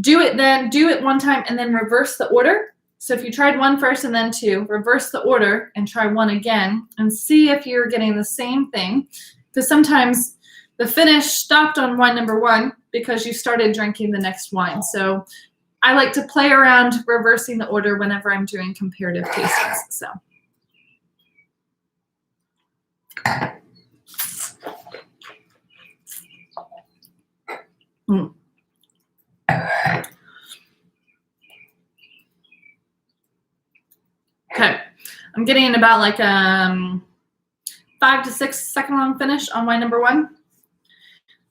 S1: do it one time and then reverse the order. So if you tried 1 first and then 2, reverse the order and try 1 again and see if you're getting the same thing. Because sometimes the finish stopped on wine number 1 because you started drinking the next wine. So I like to play around reversing the order whenever I'm doing comparative tastings. So. Okay, I'm getting about like 5 to 6 second long finish on wine number 1.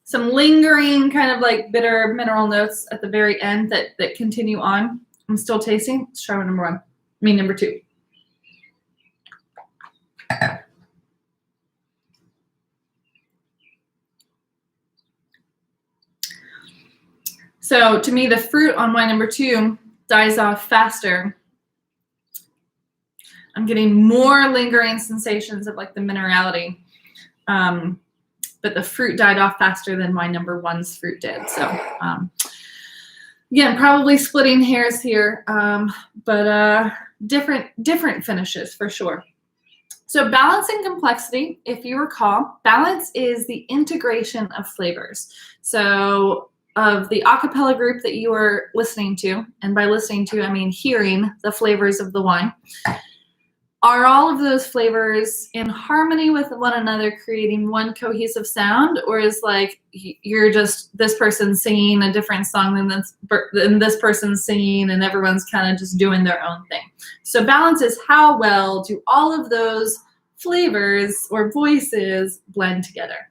S1: Some lingering kind of like bitter mineral notes at the very end that continue on. I'm still tasting. Let's try wine number 2. So to me, the fruit on wine number 2 dies off faster. I'm getting more lingering sensations of like the minerality, but the fruit died off faster than wine number 1's fruit did. So again, probably splitting hairs here, but different finishes for sure. So balance and complexity, if you recall, balance is the integration of flavors. So of the a cappella group that you are listening to, and by listening to, I mean hearing the flavors of the wine, are all of those flavors in harmony with one another, creating one cohesive sound, or is like you're just this person singing a different song than this person's singing, and everyone's kind of just doing their own thing? So balance is how well do all of those flavors or voices blend together.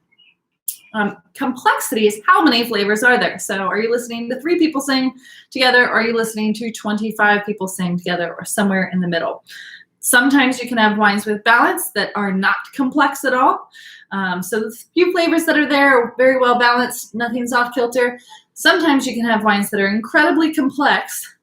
S1: Complexity is how many flavors are there. So are you listening to 3 people sing together, or are you listening to 25 people sing together, or somewhere in the middle? Sometimes you can have wines with balance that are not complex at all. So the few flavors that are there are very well balanced, nothing's off kilter. Sometimes you can have wines that are incredibly complex,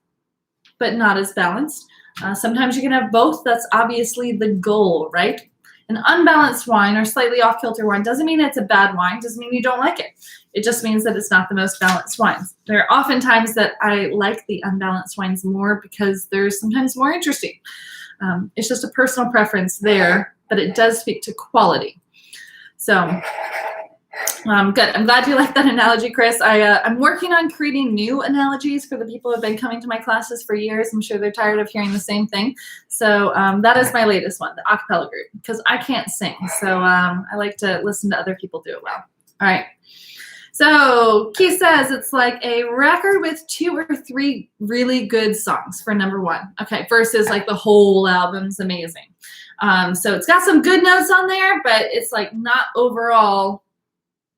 S1: but not as balanced. Sometimes you can have both. That's obviously the goal, right? An unbalanced wine or slightly off kilter wine doesn't mean it's a bad wine, doesn't mean you don't like it. It just means that it's not the most balanced wines. There are often times that I like the unbalanced wines more because they're sometimes more interesting. It's just a personal preference there, but it does speak to quality. So good. I'm glad you like that analogy, Chris. I'm working on creating new analogies for the people who have been coming to my classes for years. I'm sure they're tired of hearing the same thing. So that is my latest one, the a cappella group, because I can't sing. So I like to listen to other people do it well. All right. So Keith says it's like a record with 2 or 3 really good songs for number 1. Okay, versus like the whole album's amazing. So it's got some good notes on there, but it's like not overall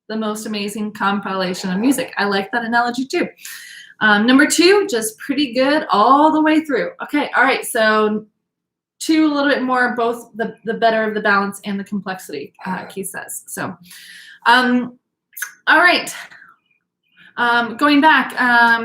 S1: the most amazing compilation of music. I like that analogy too. Number 2, just pretty good all the way through. Okay, all right, so 2 a little bit more, both the better of the balance and the complexity, Keith says. So, all right. Going back,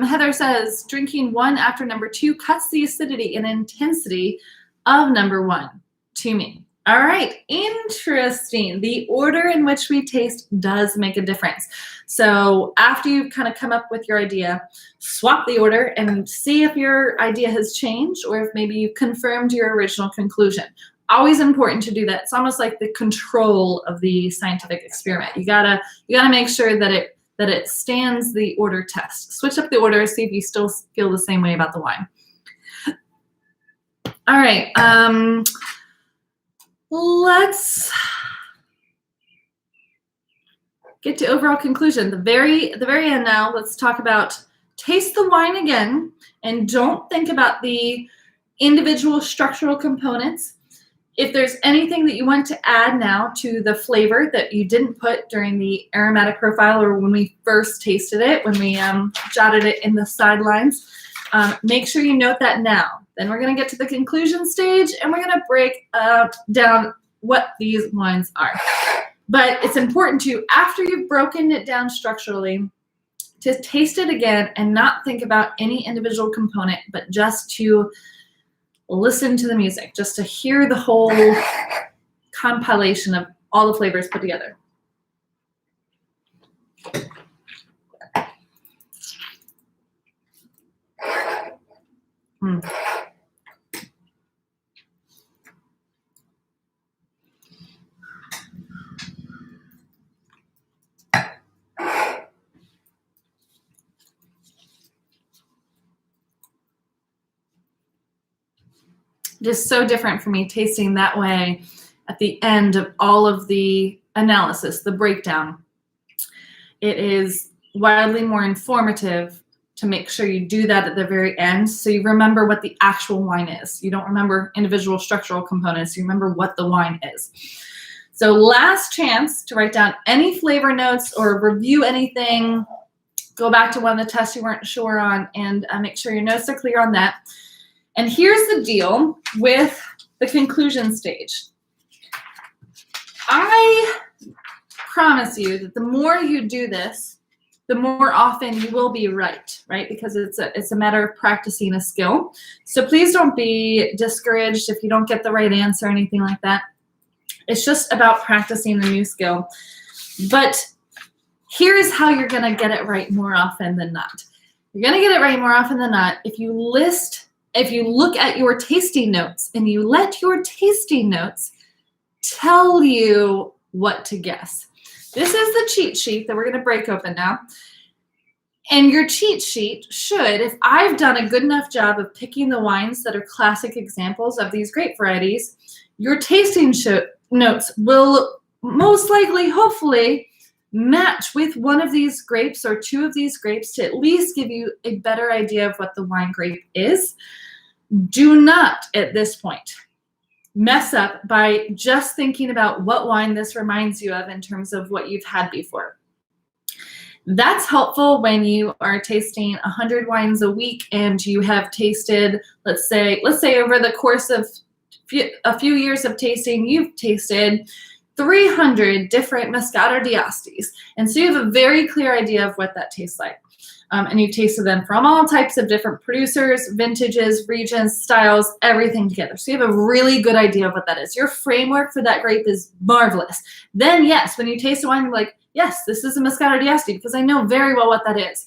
S1: Heather says, drinking 1 after number 2 cuts the acidity and intensity of number 1 to me. All right, interesting. The order in which we taste does make a difference. So after you've kind of come up with your idea, swap the order and see if your idea has changed or if maybe you've confirmed your original conclusion. Always important to do that. It's almost like the control of the scientific experiment. You gotta make sure that it stands the order test. Switch up the order, see if you still feel the same way about the wine. All right. Let's get to overall conclusion. The very end now, let's talk about taste the wine again and don't think about the individual structural components. If there's anything that you want to add now to the flavor that you didn't put during the aromatic profile or when we first tasted it, when we jotted it in the sidelines, make sure you note that now. Then we're going to get to the conclusion stage and we're going to break down what these wines are. But it's important to, after you've broken it down structurally, to taste it again and not think about any individual component, but just to listen to the music, just to hear the whole compilation of all the flavors put together. It is so different for me tasting that way at the end of all of the analysis, the breakdown. It is wildly more informative to make sure you do that at the very end so you remember what the actual wine is. You don't remember individual structural components, you remember what the wine is. So last chance to write down any flavor notes or review anything. Go back to one of the tests you weren't sure on and make sure your notes are clear on that. And here's the deal with the conclusion stage. I promise you that the more you do this, the more often you will be right? Because it's a matter of practicing a skill. So please don't be discouraged if you don't get the right answer or anything like that. It's just about practicing the new skill. But here's how you're going to get it right more often than not. You're going to get it right more often than not if you look at your tasting notes and you let your tasting notes tell you what to guess. This is the cheat sheet that we're going to break open now. And your cheat sheet should, if I've done a good enough job of picking the wines that are classic examples of these grape varieties, your tasting notes will most likely, hopefully, match with one of these grapes or 2 of these grapes to at least give you a better idea of what the wine grape is. Do not, at this point, mess up by just thinking about what wine this reminds you of in terms of what you've had before. That's helpful when you are tasting 100 wines a week and you have tasted, let's say over the course of a few years of tasting, you've tasted 300 different Moscato d'Astis. And so you have a very clear idea of what that tastes like. And you've tasted them from all types of different producers, vintages, regions, styles, everything together. So you have a really good idea of what that is. Your framework for that grape is marvelous. Then yes, when you taste a wine, you're like, yes, this is a Moscato d'Asti because I know very well what that is.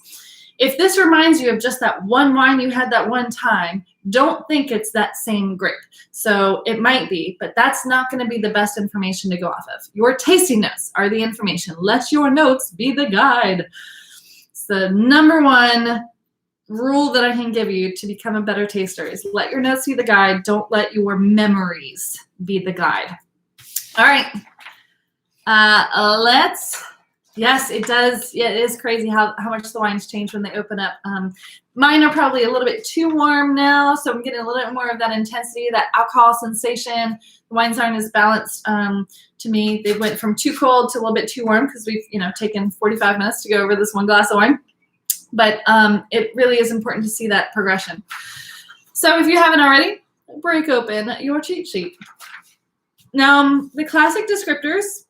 S1: If this reminds you of just that one wine you had that one time, don't think it's that same grape. So it might be, but that's not going to be the best information to go off of. Your tasting notes are the information. Let your notes be the guide. It's the number one rule that I can give you to become a better taster is let your notes be the guide. Don't let your memories be the guide. All right. Yes, it does. Yeah, it is crazy how much the wines change when they open up. Mine are probably a little bit too warm now, so I'm getting a little bit more of that intensity, that alcohol sensation. The wines aren't as balanced to me. They went from too cold to a little bit too warm because we've taken 45 minutes to go over this one glass of wine. But it really is important to see that progression. So if you haven't already, break open your cheat sheet. Now, the classic descriptors,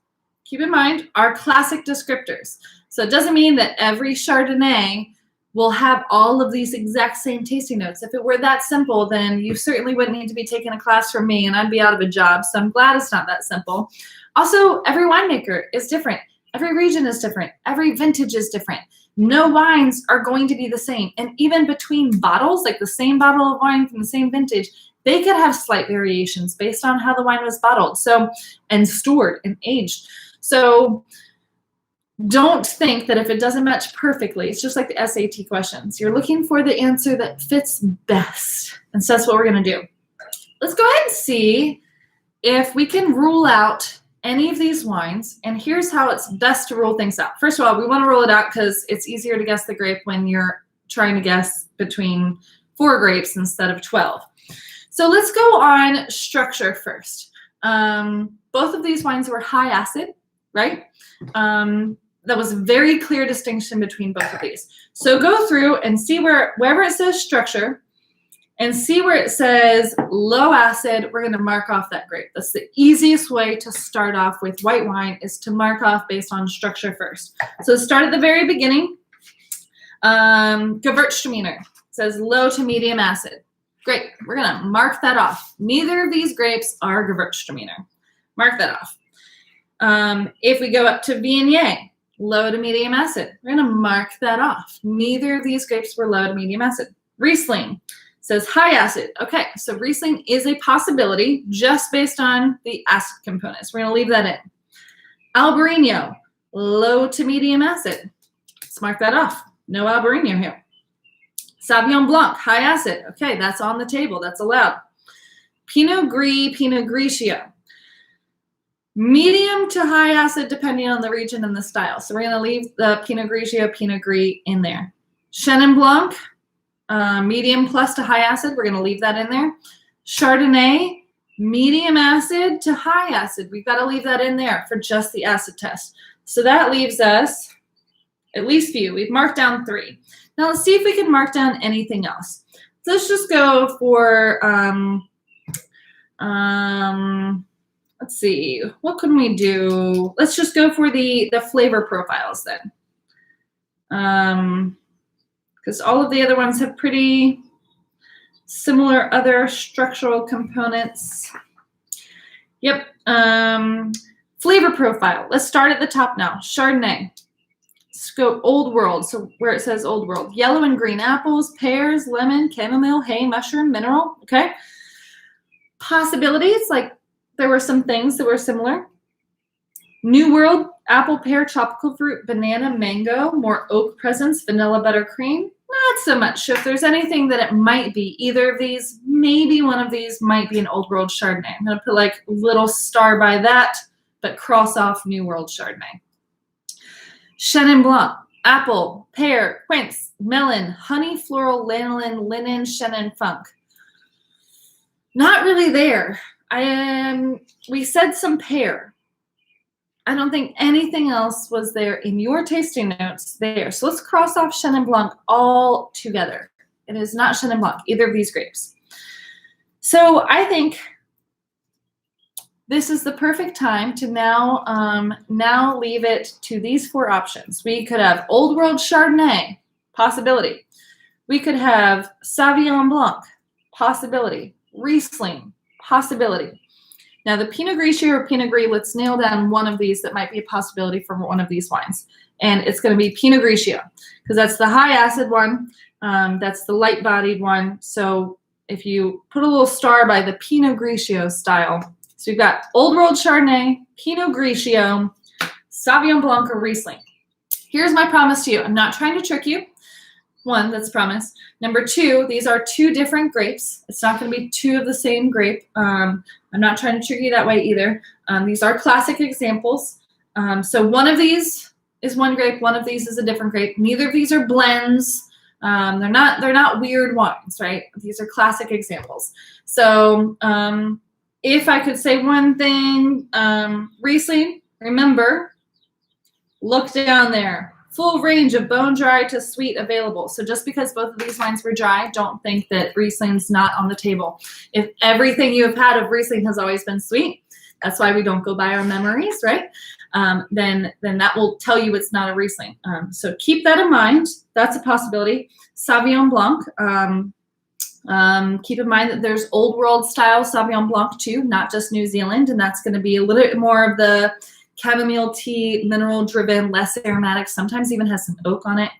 S1: keep in mind, are classic descriptors. So it doesn't mean that every Chardonnay will have all of these exact same tasting notes. If it were that simple, then you certainly wouldn't need to be taking a class from me and I'd be out of a job. So I'm glad it's not that simple. Also, every winemaker is different. Every region is different. Every vintage is different. No wines are going to be the same. And even between bottles, like the same bottle of wine from the same vintage, they could have slight variations based on how the wine was bottled and stored and aged. So don't think that if it doesn't match perfectly, it's just like the SAT questions. You're looking for the answer that fits best. And so that's what we're going to do. Let's go ahead and see if we can rule out any of these wines. And here's how it's best to rule things out. First of all, we want to rule it out because it's easier to guess the grape when you're trying to guess between 4 grapes instead of 12. So let's go on structure first. Both of these wines were high acid, right? That was a very clear distinction between both of these. So go through and see wherever it says structure and see where it says low acid, we're going to mark off that grape. That's the easiest way to start off with white wine is to mark off based on structure first. So start at the very beginning. Gewürztraminer says low to medium acid. Great, we're going to mark that off. Neither of these grapes are Gewürztraminer. Mark that off. If we go up to Viognier, low to medium acid, we're going to mark that off. Neither of these grapes were low to medium acid. Riesling says high acid. Okay, so Riesling is a possibility just based on the acid components. We're going to leave that in. Albarino, low to medium acid. Let's mark that off. No Albarino here. Sauvignon Blanc, high acid. Okay, that's on the table. That's allowed. Pinot Gris, Pinot Grigio. Medium to high acid depending on the region and the style. So we're going to leave the Pinot Grigio, Pinot Gris in there. Chenin Blanc, medium plus to high acid. We're going to leave that in there. Chardonnay, medium acid to high acid. We've got to leave that in there for just the acid test. So that leaves us at least few. We've marked down 3. Now let's see if we can mark down anything else. So let's just go for, let's see, what can we do? Let's just go for the flavor profiles then. Because all of the other ones have pretty similar other structural components. Yep. Flavor profile. Let's start at the top now. Chardonnay. Let's go Old World. So where it says Old World. Yellow and green apples, pears, lemon, chamomile, hay, mushroom, mineral. Okay. Possibilities, like there were some things that were similar. New World, apple, pear, tropical fruit, banana, mango, more oak presence, vanilla, buttercream. Not so much. So if there's anything that it might be, either of these, maybe one of these might be an Old World Chardonnay. I'm going to put like a little star by that, but cross off New World Chardonnay. Chenin Blanc, apple, pear, quince, melon, honey, floral, lanolin, linen, Chenin Funk. Not really there. We said some pear. I don't think anything else was there in your tasting notes there. So let's cross off Chenin Blanc all together. It is not Chenin Blanc, either of these grapes. So I think this is the perfect time to now leave it to these 4 options. We could have Old World Chardonnay, possibility. We could have Sauvignon Blanc, possibility. Riesling, possibility. Now the Pinot Grigio or Pinot Gris, let's nail down one of these that might be a possibility for one of these wines. And it's going to be Pinot Grigio because that's the high acid one. That's the light bodied one. So if you put a little star by the Pinot Grigio style, so you've got Old World Chardonnay, Pinot Grigio, Sauvignon Blanc, or Riesling. Here's my promise to you. I'm not trying to trick you. 1, that's a promise. Number 2, these are 2 different grapes. It's not going to be 2 of the same grape. I'm not trying to trick you that way either. These are classic examples. So one of these is one grape, one of these is a different grape. Neither of these are blends. They're not weird wines, right? These are classic examples. So if I could say one thing, Riesling, remember, look down there. Full range of bone dry to sweet available. So just because both of these wines were dry, don't think that Riesling's not on the table. If everything you have had of Riesling has always been sweet, that's why we don't go by our memories, right? Then that will tell you it's not a Riesling. So keep that in mind. That's a possibility. Sauvignon Blanc. Keep in mind that there's old world style Sauvignon Blanc too, not just New Zealand, and that's going to be a little bit more of the chamomile tea, mineral driven, less aromatic, sometimes even has some oak on it.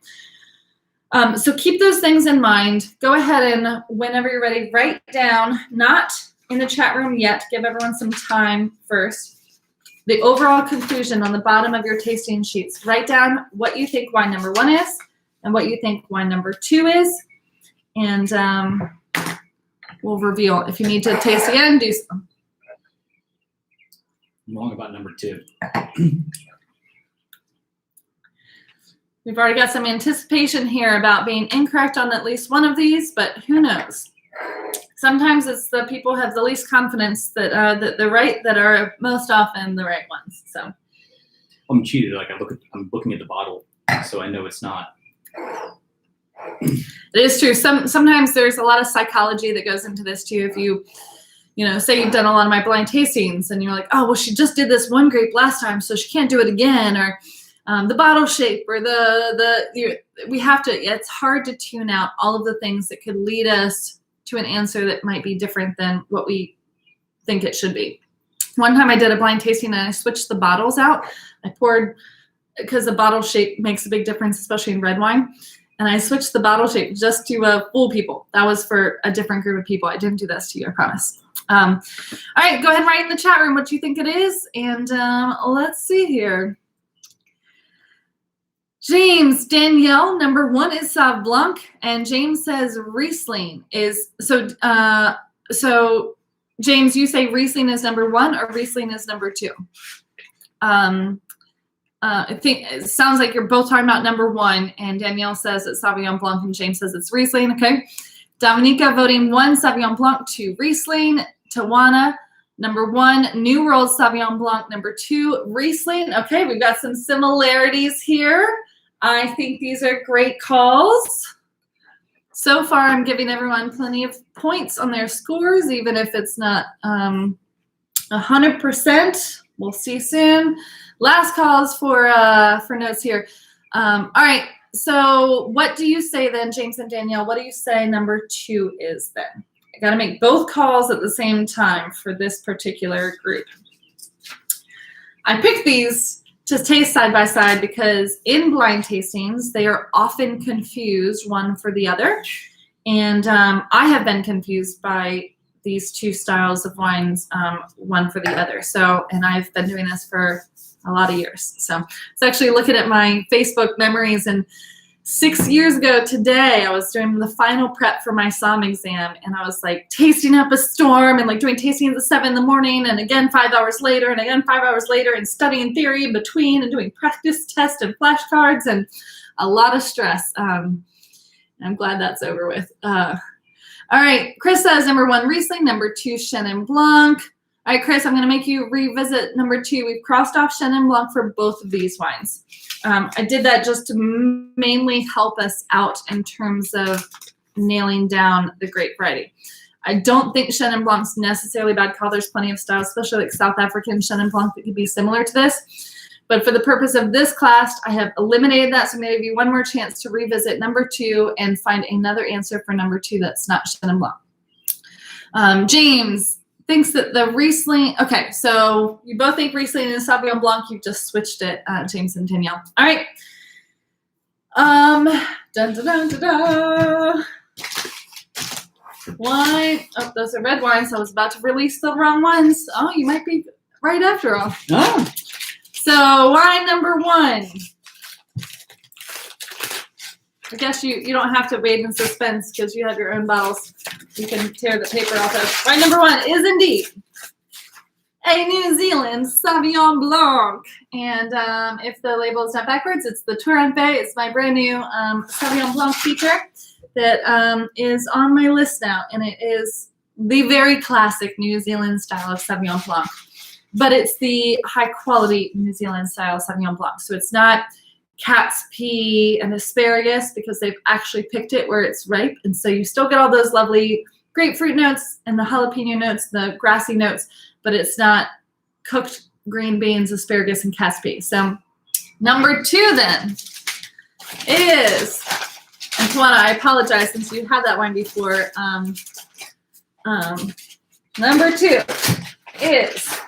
S1: So keep those things in mind. Go ahead and whenever you're ready, write down, not in the chat room yet, give everyone some time first, the overall conclusion on the bottom of your tasting sheets. Write down what you think wine number 1 is and what you think wine number 2 is. And we'll reveal. If you need to taste again, do so.
S2: I'm wrong about number 2.
S1: We've already got some anticipation here about being incorrect on at least one of these, but who knows? Sometimes it's the people who have the least confidence that they're right that are most often the right ones. So
S2: I'm cheated. Like I'm looking at the bottle, so I know it's not.
S1: It is true. Sometimes there's a lot of psychology that goes into this too. If you say you've done a lot of my blind tastings and you're like, oh, well, she just did this one grape last time, so she can't do it again, or the bottle shape, or we have to, it's hard to tune out all of the things that could lead us to an answer that might be different than what we think it should be. One time I did a blind tasting and I switched the bottles out. I poured, because the bottle shape makes a big difference, especially in red wine. And I switched the bottle shape just to fool people. That was for a different group of people. I didn't do this to you, I promise. All right, go ahead and write in the chat room what you think it is. And let's see here. James, Danielle, number 1 is Sauv Blanc. And James says Riesling is, so James, you say Riesling is number 1 or Riesling is number 2? I think it sounds like you're both talking about number 1, and Danielle says it's Sauvignon Blanc, and James says it's Riesling. Okay. Dominica voting 1, Sauvignon Blanc, 2, Riesling. Tawana, number 1, New World Sauvignon Blanc, number 2, Riesling. Okay, we've got some similarities here. I think these are great calls. So far, I'm giving everyone plenty of points on their scores, even if it's not 100%. We'll see soon. Last calls for notes here. All right, so what do you say then, James and Danielle? What do you say number 2 is then? I got to make both calls at the same time for this particular group. I picked these to taste side by side because in blind tastings, they are often confused one for the other. And I have been confused by these 2 styles of wines, one for the other. So, and I've been doing this for a lot of years. So I was actually looking at my Facebook memories, and 6 years ago today, I was doing the final prep for my SOM exam, and I was like tasting up a storm and like doing tastings at 7 in the morning, and again 5 hours later, and again 5 hours later, and studying theory in between, and doing practice tests and flashcards, and a lot of stress. I'm glad that's over with. All right, Chris says number 1 Riesling, number 2 Chenin Blanc. All right, Chris, I'm going to make you revisit number 2. We've crossed off Chenin Blanc for both of these wines. I did that just to mainly help us out in terms of nailing down the grape variety. I don't think Chenin Blanc's necessarily a bad call. There's plenty of styles, especially like South African Chenin Blanc, that could be similar to this. But for the purpose of this class, I have eliminated that. So I'm going to give you one more chance to revisit number 2 and find another answer for number 2 that's not Chenin Blanc. James thinks that the Riesling, okay, so you both think Riesling and Sauvignon Blanc. You've just switched it, James and Danielle. All right. Dun, dun, dun, dun, dun. Wine. Oh, those are red wines. I was about to release the wrong ones. Oh, you might be right after all.
S2: Oh.
S1: So wine number 1. I guess you don't have to wait in suspense because you have your own bottles. You can tear the paper off of. Wine number 1 is indeed a New Zealand Sauvignon Blanc. And if the label is not backwards, it's the Touranfait. It's my brand new Sauvignon Blanc feature that is on my list now. And it is the very classic New Zealand style of Sauvignon Blanc. But it's the high quality New Zealand style Sauvignon Blanc. So it's not cat's pea and asparagus because they've actually picked it where it's ripe. And so you still get all those lovely grapefruit notes and the jalapeno notes, the grassy notes, but it's not cooked green beans, asparagus, and cat's pea. So number 2 then is, and Tawana, I apologize since you had that wine before. Number 2 is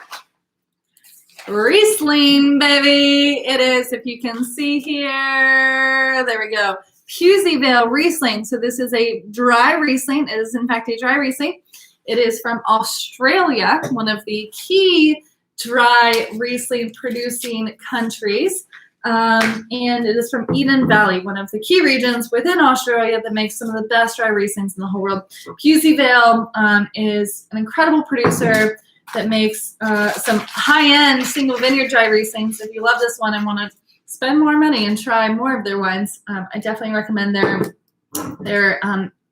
S1: Riesling, baby. It is, if you can see here, there we go. Pusey Vale Riesling. So this is a dry Riesling. It is, in fact, a dry Riesling. It is from Australia, one of the key dry Riesling producing countries. And it is from Eden Valley, one of the key regions within Australia that makes some of the best dry Rieslings in the whole world. Pusey Vale is an incredible producer that makes some high-end single vineyard dry Rieslings. If you love this one and want to spend more money and try more of their wines, I definitely recommend their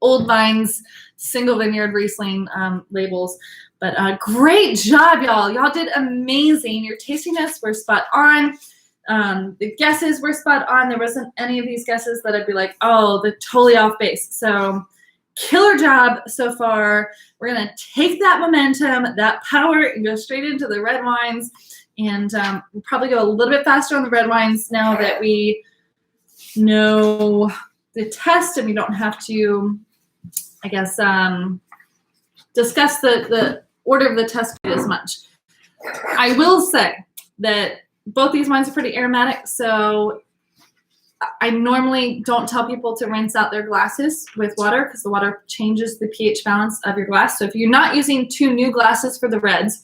S1: Old Vines single vineyard Riesling labels. But great job, y'all. Y'all did amazing. Your tasting notes were spot on. The guesses were spot on. There wasn't any of these guesses that I'd be like, oh, they're totally off base. So killer job so far. We're going to take that momentum, that power, and go straight into the red wines. And we'll probably go a little bit faster on the red wines now that we know the test and we don't have to, I guess, discuss the order of the test as much. I will say that both these wines are pretty aromatic, so I normally don't tell people to rinse out their glasses with water because the water changes the pH balance of your glass. So if you're not using 2 new glasses for the reds,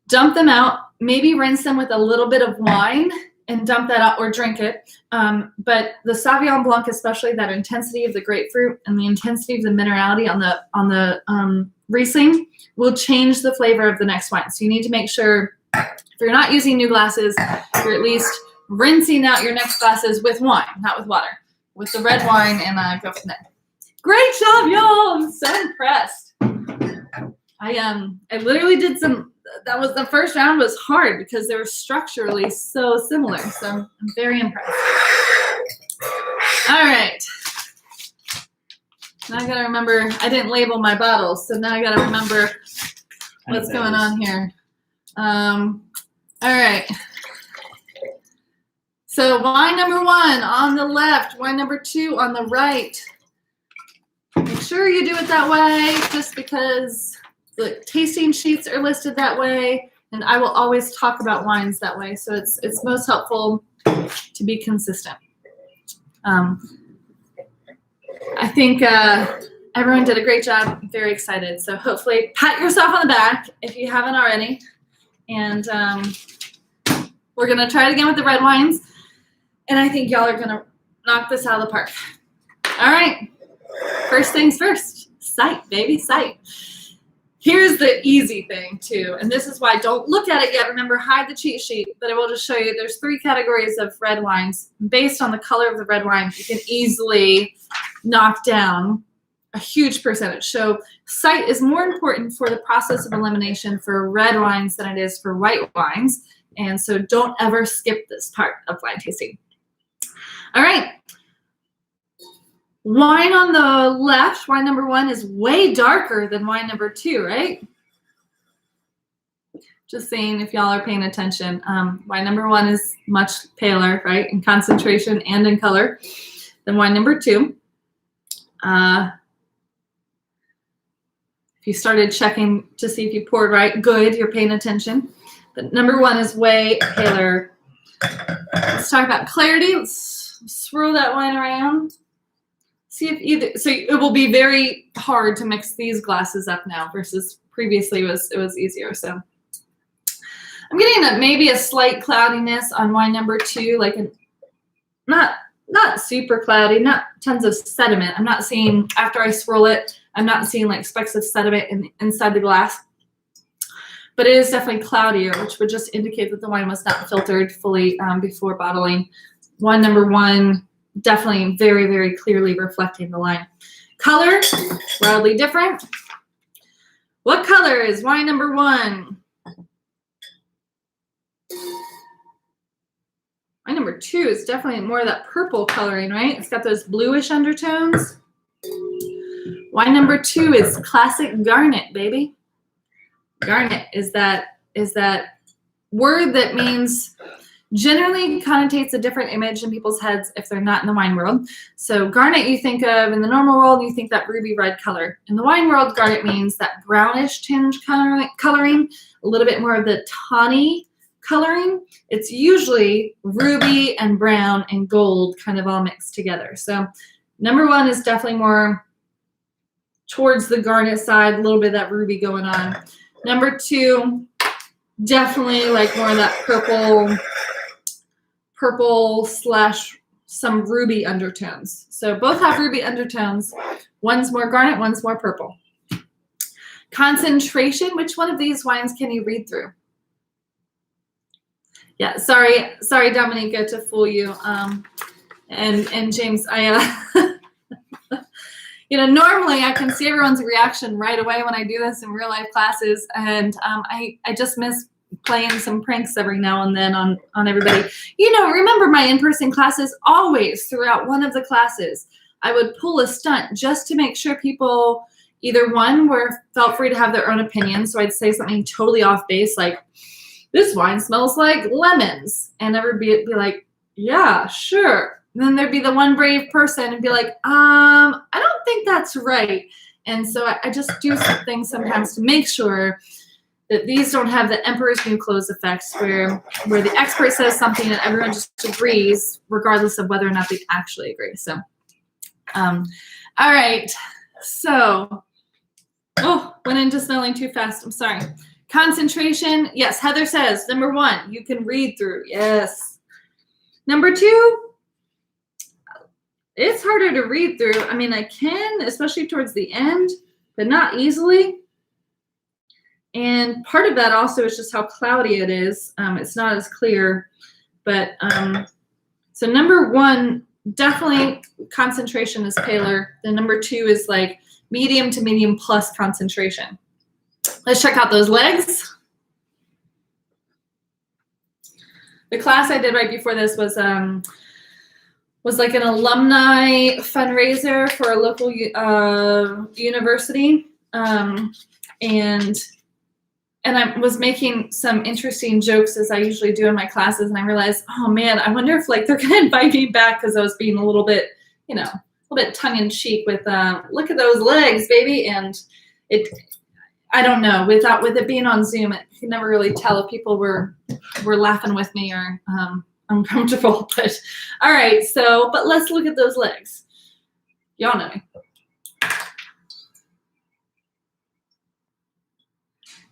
S1: dump them out, maybe rinse them with a little bit of wine and dump that out or drink it. But the Sauvignon Blanc, especially that intensity of the grapefruit and the intensity of the minerality on the Riesling will change the flavor of the next wine. So you need to make sure if you're not using new glasses, you're at least rinsing out your next glasses with wine, not with water, with the red wine, and go from there. Great job, y'all! I'm so impressed. I literally did some. That was the first round was hard because they were structurally so similar. So I'm very impressed. All right. Now I gotta remember. I didn't label my bottles, so now I gotta remember what's going on here. All right. So wine number 1 on the left, wine number 2 on the right. Make sure you do it that way just because the tasting sheets are listed that way, and I will always talk about wines that way. So it's most helpful to be consistent. I think everyone did a great job. I'm very excited. So hopefully pat yourself on the back if you haven't already. And we're going to try it again with the red wines. And I think y'all are going to knock this out of the park. All right. First things first. Sight, baby, sight. Here's the easy thing, too. And this is why don't look at it yet. Remember, hide the cheat sheet. But I will just show you there's 3 categories of red wines. Based on the color of the red wine, you can easily knock down a huge percentage. So sight is more important for the process of elimination for red wines than it is for white wines. And so don't ever skip this part of wine tasting. All right. Wine on the left, wine number 1, is way darker than wine number 2, right? Just saying if y'all are paying attention. Wine number 1 is much paler, right, in concentration and in color than wine number 2. If you started checking to see if you poured right, good, you're paying attention. But number 1 is way paler. Let's talk about clarity. Let's swirl that wine around. See if either, so it will be very hard to mix these glasses up now versus previously it was easier. So I'm getting maybe a slight cloudiness on wine number 2, like not super cloudy, not tons of sediment. I'm not seeing, after I swirl it, I'm not seeing like specks of sediment inside the glass. But it is definitely cloudier, which would just indicate that the wine was not filtered fully before bottling. Wine number 1, definitely very, very clearly reflecting the line. Color, wildly different. What color is wine number 1? Wine number 2 is definitely more of that purple coloring, right? It's got those bluish undertones. Wine number 2 is classic garnet, baby. Garnet is that word that means, generally connotates a different image in people's heads if they're not in the wine world. So garnet you think of in the normal world, you think that ruby red color. In the wine world, garnet means that brownish tinge coloring, a little bit more of the tawny coloring. It's usually ruby and brown and gold kind of all mixed together. So number 1 is definitely more towards the garnet side, a little bit of that ruby going on. Number 2, definitely like more of that purple slash some ruby undertones. So both have ruby undertones. One's more garnet, one's more purple. Concentration, which one of these wines can you read through? Yeah, sorry, Dominica, to fool you. And James, normally I can see everyone's reaction right away when I do this in real life classes, and I just miss playing some pranks every now and then on everybody. Remember my in-person classes, always throughout one of the classes, I would pull a stunt just to make sure people either felt free to have their own opinion. So I'd say something totally off base, like, this wine smells like lemons. And everybody would be like, yeah, sure. And then there'd be the one brave person and be like, I don't think that's right. And so I just do some things sometimes to make sure that these don't have the emperor's new clothes effects where the expert says something and everyone just agrees regardless of whether or not they actually agree. So, all right. So, went into smelling too fast. I'm sorry. Concentration. Yes, Heather says, number 1, you can read through. Yes. Number 2, it's harder to read through. I mean, I can, especially towards the end, but not easily. And part of that also is just how cloudy it is. It's not as clear. But so number 1, definitely concentration is paler. The number 2 is like medium to medium plus concentration. Let's check out those legs. The class I did right before this was like an alumni fundraiser for a local university, and I was making some interesting jokes as I usually do in my classes, and I realized, oh man, I wonder if like they're gonna invite me back because I was being a little bit, a little bit tongue in cheek with look at those legs, baby, and I don't know, with it being on Zoom, you can never really tell if people were laughing with me or uncomfortable. But all right, but let's look at those legs. Y'all know me.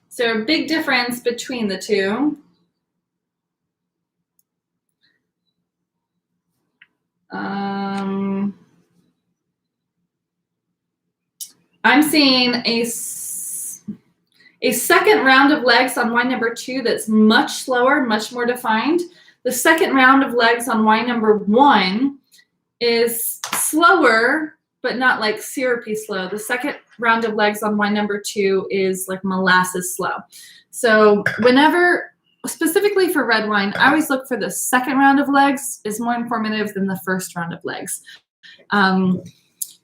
S1: So a big difference between the two. I'm seeing a second round of legs on wine number 2 that's much slower, much more defined. The second round of legs on wine number 1 is slower, but not like syrupy slow. The second round of legs on wine number 2 is like molasses slow. So whenever, specifically for red wine, I always look for the second round of legs is more informative than the first round of legs.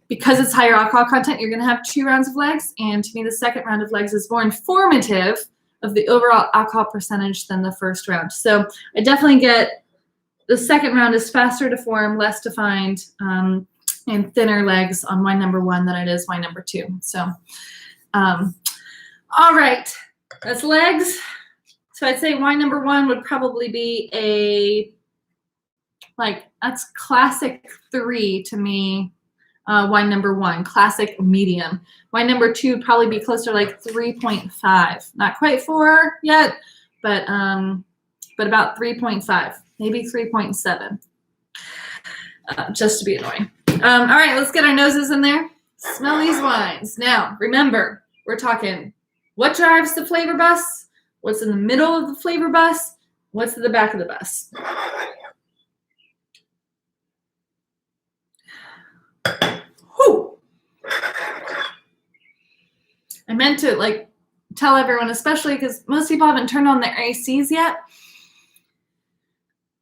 S1: because it's higher alcohol content, you're going to have 2 rounds of legs. And to me, the second round of legs is more informative of the overall alcohol percentage than the first round. So I definitely get the second round is faster to form, less defined, and thinner legs on wine number 1 than it is wine number 2. So, all right, that's legs. So I'd say wine number 1 would probably be that's classic 3 to me. Wine number 1, classic medium. Wine number 2 would probably be closer to like 3.5. Not quite 4 yet, but about 3.5, maybe 3.7. Just to be annoying. All right, let's get our noses in there. Smell these wines. Now, remember, we're talking what drives the flavor bus, what's in the middle of the flavor bus, what's in the back of the bus. Whew. I meant to tell everyone, especially because most people haven't turned on their ACs yet.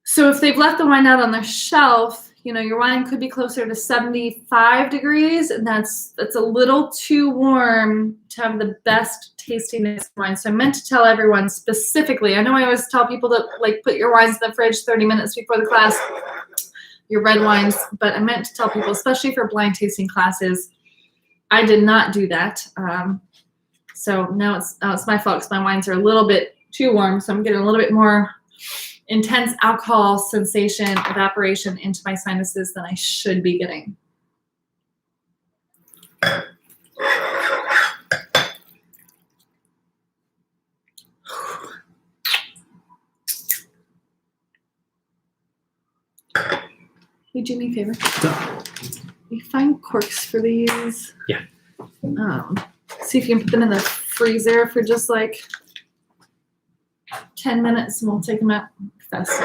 S1: So if they've left the wine out on their shelf, your wine could be closer to 75 degrees, and that's a little too warm to have the best tasting wine. So I meant to tell everyone specifically. I know I always tell people to put your wines in the fridge 30 minutes before the class, your red wines, but I meant to tell people, especially for blind tasting classes, I did not do that. So now it's my fault because my wines are a little bit too warm, so I'm getting a little bit more intense alcohol sensation, evaporation into my sinuses than I should be getting. Hey, do me a favor. You find corks for these?
S2: Yeah.
S1: See if you can put them in the freezer for just 10 minutes and we'll take them out fast.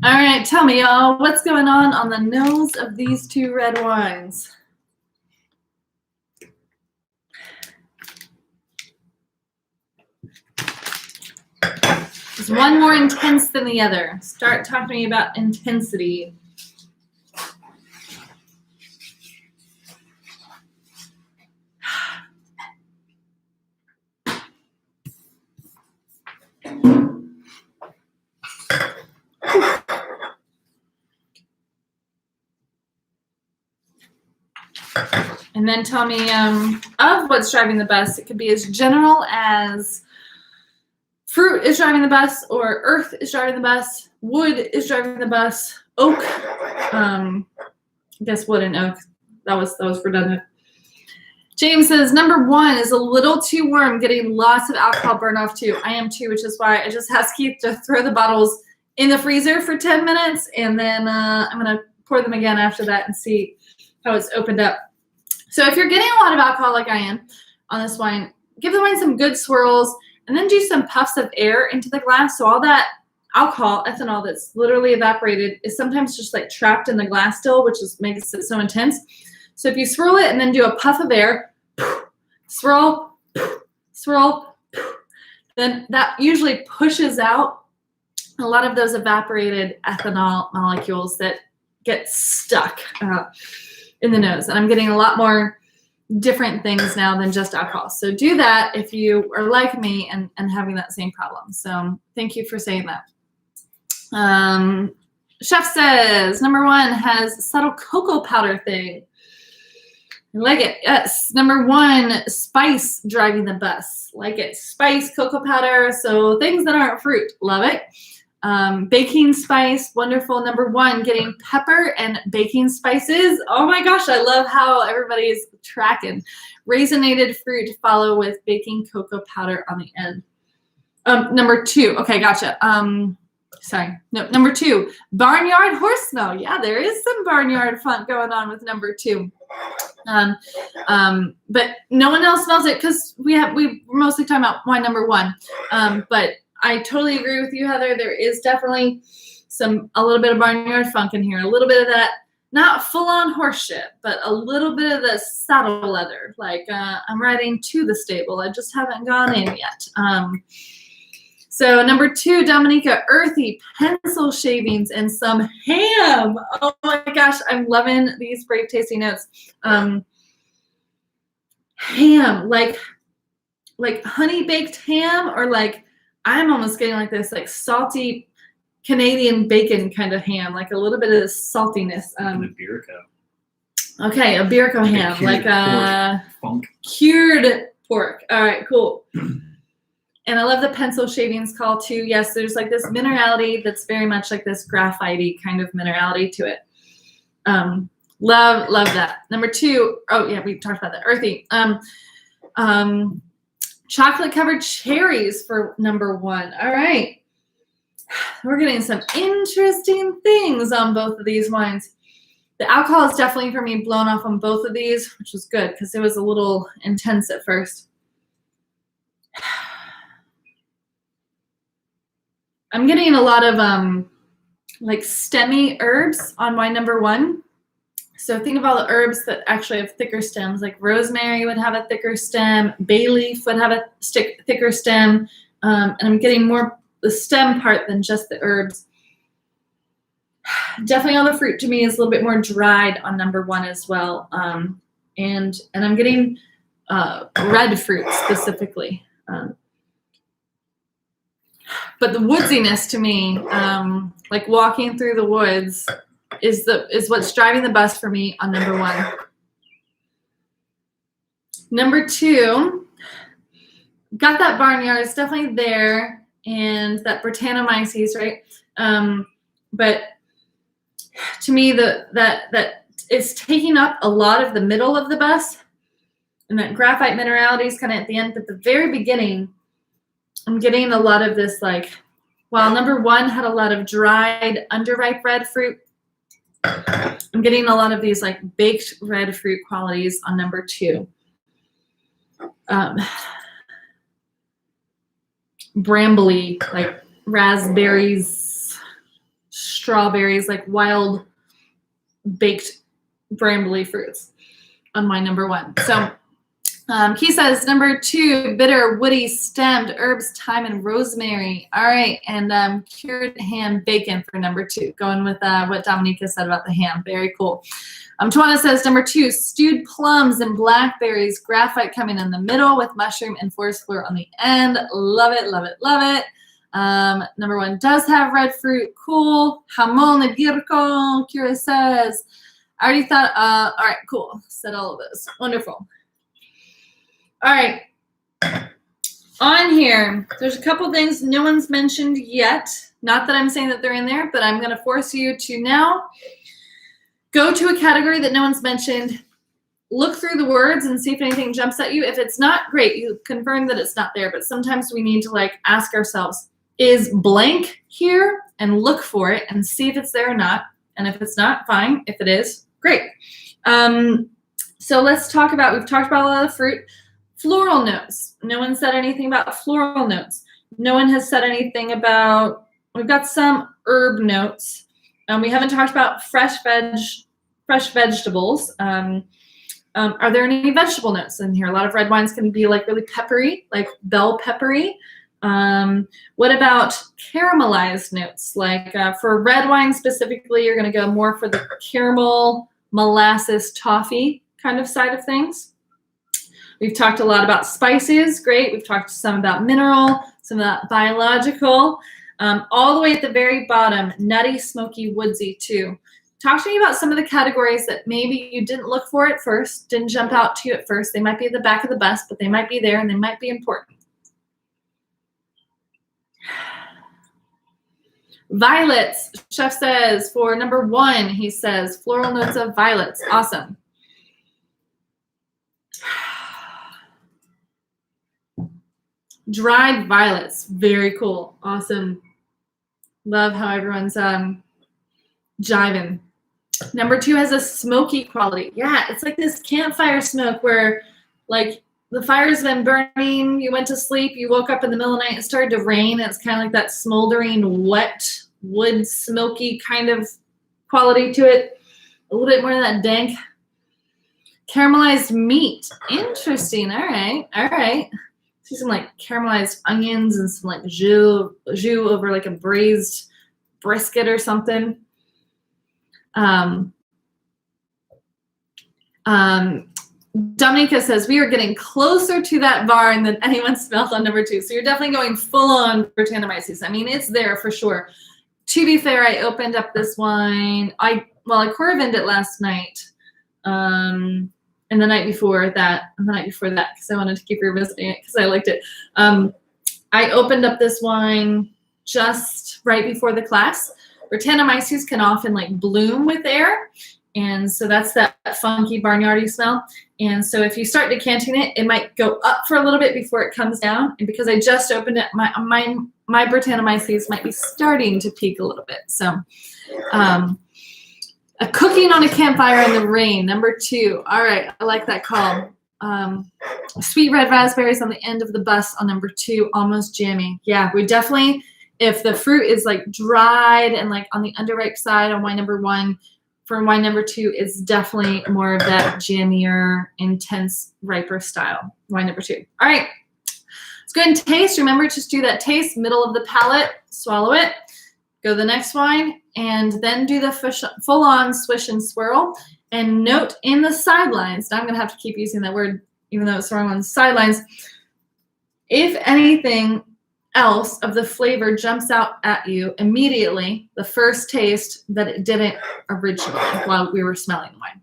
S1: All right, tell me, y'all, what's going on the nose of these 2 red wines? Is one more intense than the other? Start talking to me about intensity. And then tell me of what's driving the bus. It could be as general as fruit is driving the bus, or earth is driving the bus, wood is driving the bus, oak. I guess wood and oak. That was redundant. James says, number 1 is a little too warm, getting lots of alcohol burn off too. I am too, which is why I just asked Keith to throw the bottles in the freezer for 10 minutes, and then I'm going to pour them again after that and see how it's opened up. So if you're getting a lot of alcohol like I am on this wine, give the wine some good swirls and then do some puffs of air into the glass. So all that alcohol, ethanol that's literally evaporated is sometimes just trapped in the glass still, which makes it so intense. So if you swirl it and then do a puff of air, swirl, swirl, then that usually pushes out a lot of those evaporated ethanol molecules that get stuck in the nose. And I'm getting a lot more different things now than just alcohol. So do that if you are like me and having that same problem. So thank you for saying that. Chef says, number 1 has subtle cocoa powder thing. I like it. Yes. Number 1, spice driving the bus. Like it. Spice, cocoa powder. So things that aren't fruit. Love it. Baking spice, wonderful. Number 1, getting pepper and baking spices. Oh my gosh, I love how everybody's tracking. Raisinated fruit to follow with baking cocoa powder on the end. Number 2, okay, gotcha. Number 2, barnyard horse smell. Yeah, there is some barnyard fun going on with number 2. But no one else smells it because we're mostly talking about wine number 1. But I totally agree with you, Heather. There is definitely a little bit of barnyard funk in here. A little bit of that, not full-on horse shit, but a little bit of the saddle leather. I'm riding to the stable. I just haven't gone in yet. So number 2, Dominica, earthy pencil shavings and some ham. Oh my gosh, I'm loving these brave tasting notes. Ham, like honey baked ham, or like I'm almost getting like this like salty Canadian bacon kind of ham, like a little bit of saltiness.
S2: And Iberico.
S1: Okay, Iberico
S2: Like a
S1: ham,
S2: cured
S1: like a
S2: Funk.
S1: cured pork. All right, cool. And I love the pencil shavings call too. Yes, there's like this minerality that's very much like this graphite-y kind of minerality to it. Love that. Number 2, oh yeah, we talked about that. Earthy. Chocolate covered cherries for number 1. All right. We're getting some interesting things on both of these wines. The alcohol is definitely for me blown off on both of these, which was good because it was a little intense at first. I'm getting a lot of like stemmy herbs on wine number 1. So think of all the herbs that actually have thicker stems, like rosemary would have a thicker stem, bay leaf would have a thicker stem, and I'm getting more the stem part than just the herbs. Definitely all the fruit to me is a little bit more dried on number 1 as well, and I'm getting red fruit specifically. But the woodsiness to me, like walking through the woods, is what's driving the bus for me on number 1. Number 2, got that barnyard. It's definitely there, and that Brettanomyces, right? But to me, that it's taking up a lot of the middle of the bus, and that graphite minerality is kind of at the end. But the very beginning, I'm getting a lot of this, like, while number 1 had a lot of dried, underripe red fruit, I'm getting a lot of these like baked red fruit qualities on number 2. Brambly, like raspberries, strawberries, like wild baked brambly fruits on my number 1. So Key says number 2, bitter, woody, stemmed herbs, thyme, and rosemary. All right, and cured ham bacon for number 2. Going with what Dominica said about the ham. Very cool. Tawana says number 2, stewed plums and blackberries, graphite coming in the middle with mushroom and forest floor on the end. Love it, love it, love it. Number 1 does have red fruit. Cool. Jamon iberico. Kira says, I already thought, all right, cool. Said all of those. Wonderful. All right, on here, there's a couple things no one's mentioned yet. Not that I'm saying that they're in there, but I'm going to force you to now go to a category that no one's mentioned, look through the words and see if anything jumps at you. If it's not, great, you confirm that it's not there, but sometimes we need to like ask ourselves, is blank here? And look for it and see if it's there or not. And if it's not, fine. If it is, great. So let's talk about, we've talked about a lot of fruit. Floral notes. No one said anything about floral notes. No one has said anything about, we've got some herb notes. We haven't talked about fresh vegetables. Are there any vegetable notes in here? A lot of red wines can be like really peppery, like bell peppery. What about caramelized notes? Like for red wine specifically, you're going to go more for the caramel, molasses, toffee kind of side of things. We've talked a lot about spices. Great. We've talked some about mineral, some of that biological. All the way at the very bottom, nutty, smoky, woodsy too. Talk to me about some of the categories that maybe you didn't look for at first, didn't jump out to you at first. They might be at the back of the bus, but they might be there and they might be important. Violets, Chef says, for number 1, he says, floral notes of violets. Awesome. Dried violets. Very cool. Awesome. Love how everyone's jiving. Number 2 has a smoky quality. Yeah, it's like this campfire smoke where like the fire's been burning, you went to sleep, you woke up in the middle of the night, it started to rain, and it's kind of like that smoldering, wet, wood, smoky kind of quality to it. A little bit more of that dank. Caramelized meat. Interesting. All right. All right. see some like caramelized onions and some like jus over like a braised brisket or something. Dominica says, we are getting closer to that barn than anyone smelled on number 2. So you're definitely going full on Brettanomyces. I mean, it's there for sure. To be fair, I opened up this wine. I Coravined it last night. And the night before that, because I wanted to keep revisiting it because I liked it. I opened up this wine just right before the class. Brettanomyces can often like bloom with air. And so that's that funky barnyardy smell. And so if you start decanting it, it might go up for a little bit before it comes down. And because I just opened it, my Brettanomyces might be starting to peak a little bit. So a cooking on a campfire in the rain, number 2. All right, I like that call. Sweet red raspberries on the end of the bus on number 2, almost jammy. Yeah, we definitely, if the fruit is like dried and like on the underripe side on wine number 1, for wine number 2, it's definitely more of that jammier, intense, riper style. Wine number 2. All right, let's go ahead and taste. Remember, just do that taste, middle of the palate, swallow it. Go to the next wine, and then do the full-on swish and swirl. And note in the sidelines, now I'm going to have to keep using that word, even though it's the wrong one, sidelines. If anything else of the flavor jumps out at you immediately, the first taste that it didn't originally while we were smelling the wine.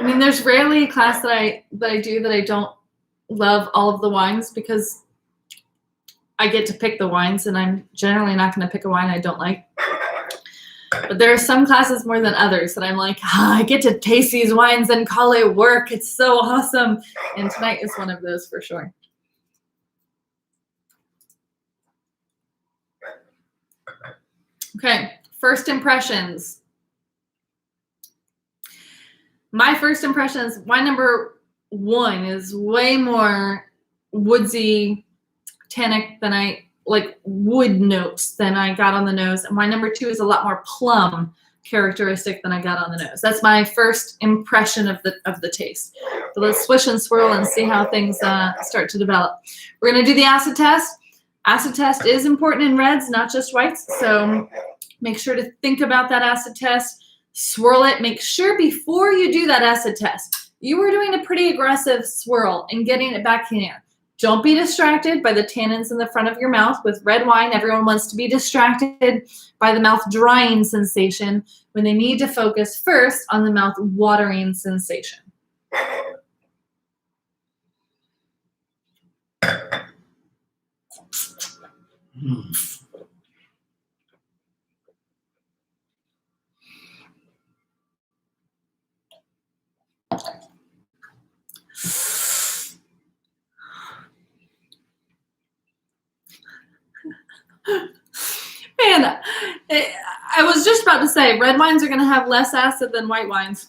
S1: I mean, there's rarely a class that I do that I don't love all of the wines, because I get to pick the wines, and I'm generally not going to pick a wine I don't like. But there are some classes more than others that I'm like, I get to taste these wines and call it work. It's so awesome. And tonight is one of those for sure. Okay, first impressions. My first impressions, wine number 1 is way more woodsy, tannic than I like wood notes than I got on the nose. And wine number 2 is a lot more plum characteristic than I got on the nose. That's my first impression of the taste. So let's swish and swirl and see how things start to develop. We're going to do the acid test. Acid test is important in reds, not just whites. So make sure to think about that acid test. Swirl it. Make sure before you do that acid test, you were doing a pretty aggressive swirl and getting it back in there. Don't be distracted by the tannins in the front of your mouth. With red wine, everyone wants to be distracted by the mouth drying sensation when they need to focus first on the mouth watering sensation. Man, I was just about to say red wines are going to have less acid than white wines,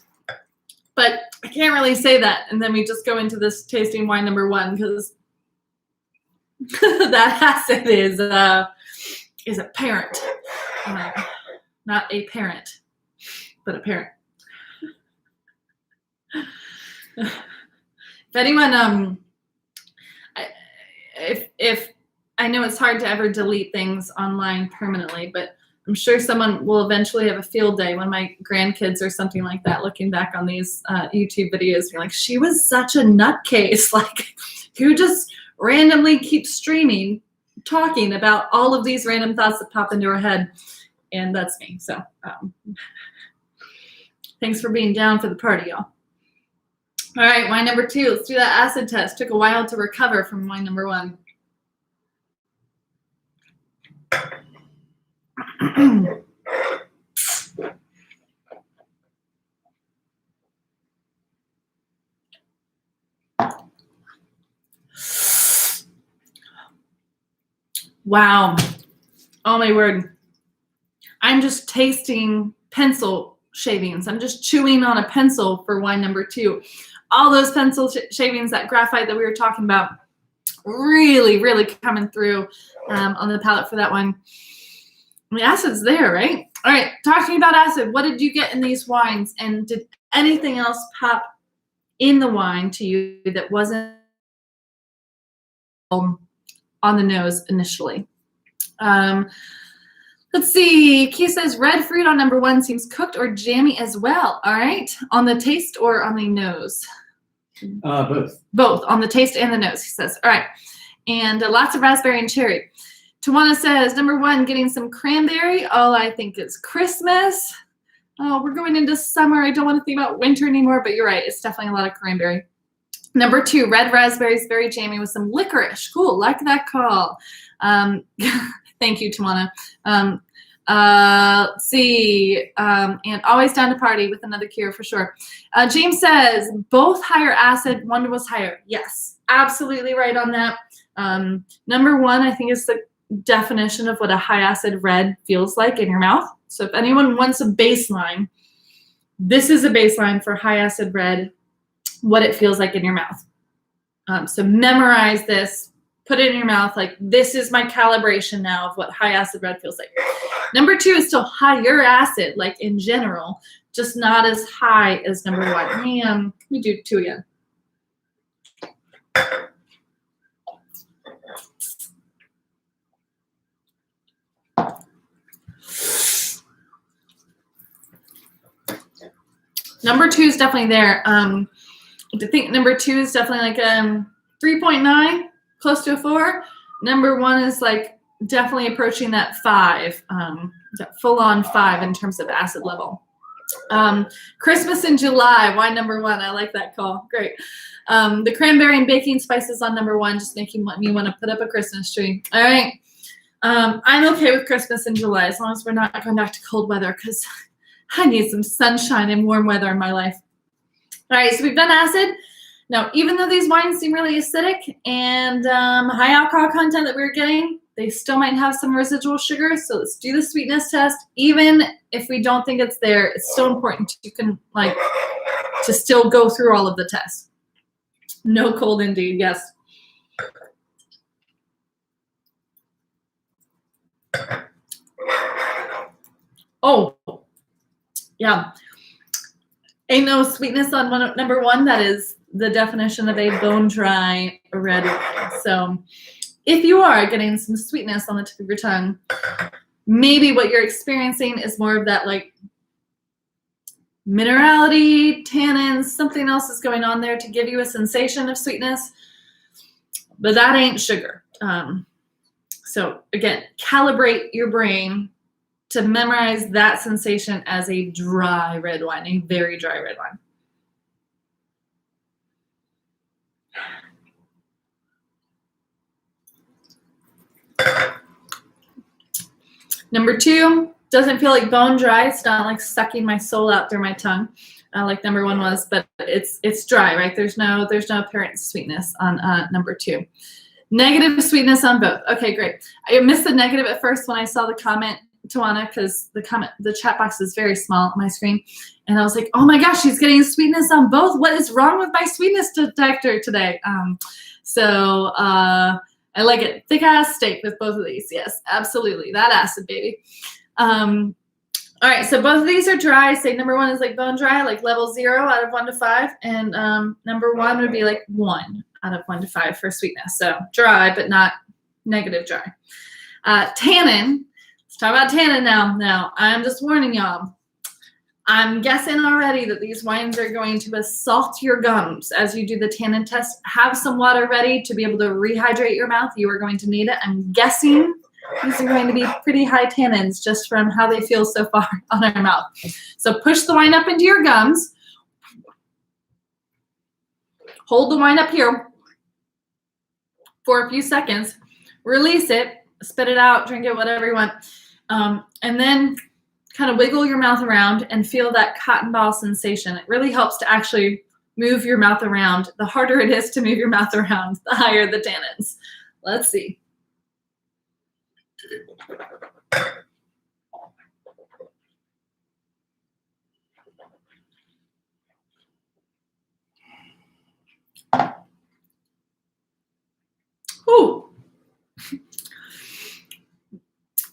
S1: but I can't really say that. And then we just go into this tasting wine number 1 because that acid is apparent, not a parent, but apparent. If anyone, if I know it's hard to ever delete things online permanently, but I'm sure someone will eventually have a field day when my grandkids or something like that, looking back on these YouTube videos, being like, she was such a nutcase, like who just randomly keeps streaming, talking about all of these random thoughts that pop into her head. And that's me. So thanks for being down for the party, y'all. All right, wine number 2. Let's do that acid test. Took a while to recover from wine number 1. Wow. Oh my word. I'm just tasting pencil shavings. I'm just chewing on a pencil for wine number 2. All those pencil shavings, that graphite that we were talking about, Really, really coming through on the palate for that one. The acid's there, right? All right, talking about acid, what did you get in these wines? And did anything else pop in the wine to you that wasn't on the nose initially? Let's see. Keith says red fruit on number 1 seems cooked or jammy as well. All right, on the taste or on the nose?
S2: Both.
S1: Both, on the taste and the nose, he says. All right, and lots of raspberry and cherry. Tawana says, number 1, getting some cranberry. All I think is Christmas. Oh, we're going into summer. I don't want to think about winter anymore, but you're right. It's definitely a lot of cranberry. Number 2, red raspberries, very jammy with some licorice. Cool, like that call. Thank you, Tawana. Let's see. And always down to party with another cure for sure. James says, both higher acid, one was higher. Yes, absolutely right on that. Number 1, I think, is the definition of what a high acid red feels like in your mouth. So if anyone wants a baseline, this is a baseline for high acid red, what it feels like in your mouth. So memorize this, put it in your mouth, like this is my calibration now of what high acid red feels like. Number 2 is still higher acid, like in general, just not as high as number 1. Let me do 2 again. Number 2 is definitely there. I think number 2 is definitely like 3.9, close to a 4. Number 1 is like definitely approaching that 5, that full-on 5 in terms of acid level. Christmas in July, why number 1? I like that call. Great. The cranberry and baking spices on number 1, just making me want to put up a Christmas tree. All right. I'm okay with Christmas in July as long as we're not going back to cold weather because I need some sunshine and warm weather in my life. All right, so we've done acid. Now, even though these wines seem really acidic and high alcohol content that we're getting, they still might have some residual sugar. So let's do the sweetness test. Even if we don't think it's there, it's still important to still go through all of the tests. No cold indeed, yes. Oh, yeah. Ain't no sweetness on number 1. That is the definition of a bone dry red wine. So if you are getting some sweetness on the tip of your tongue, maybe what you're experiencing is more of that like minerality, tannins, something else is going on there to give you a sensation of sweetness, but that ain't sugar. So again, calibrate your brain to memorize that sensation as a dry red wine, a very dry red wine. Number 2, doesn't feel like bone dry. It's not like sucking my soul out through my tongue like number 1 was, but it's dry, right? There's no apparent sweetness on number 2. Negative sweetness on both. Okay, great. I missed the negative at first when I saw the comment, Tawana, because the chat box is very small on my screen. And I was like, oh my gosh, she's getting sweetness on both. What is wrong with my sweetness detector today? I like it. Thick ass steak with both of these. Yes, absolutely. That acid, baby. All right, so both of these are dry. Say number 1 is like bone dry, like level 0 out of 1 to 5. And number 1 would be like 1 out of 1 to 5 for sweetness. So dry, but not negative dry. Tannin. Let's talk about tannin now. Now, I'm just warning y'all. I'm guessing already that these wines are going to assault your gums as you do the tannin test. Have some water ready to be able to rehydrate your mouth. You are going to need it. I'm guessing these are going to be pretty high tannins just from how they feel so far on our mouth. So push the wine up into your gums. Hold the wine up here for a few seconds. Release it. Spit it out. Drink it, whatever you want. And then kind of wiggle your mouth around and feel that cotton ball sensation. It really helps to actually move your mouth around. The harder it is to move your mouth around, the higher the tannins. Let's see.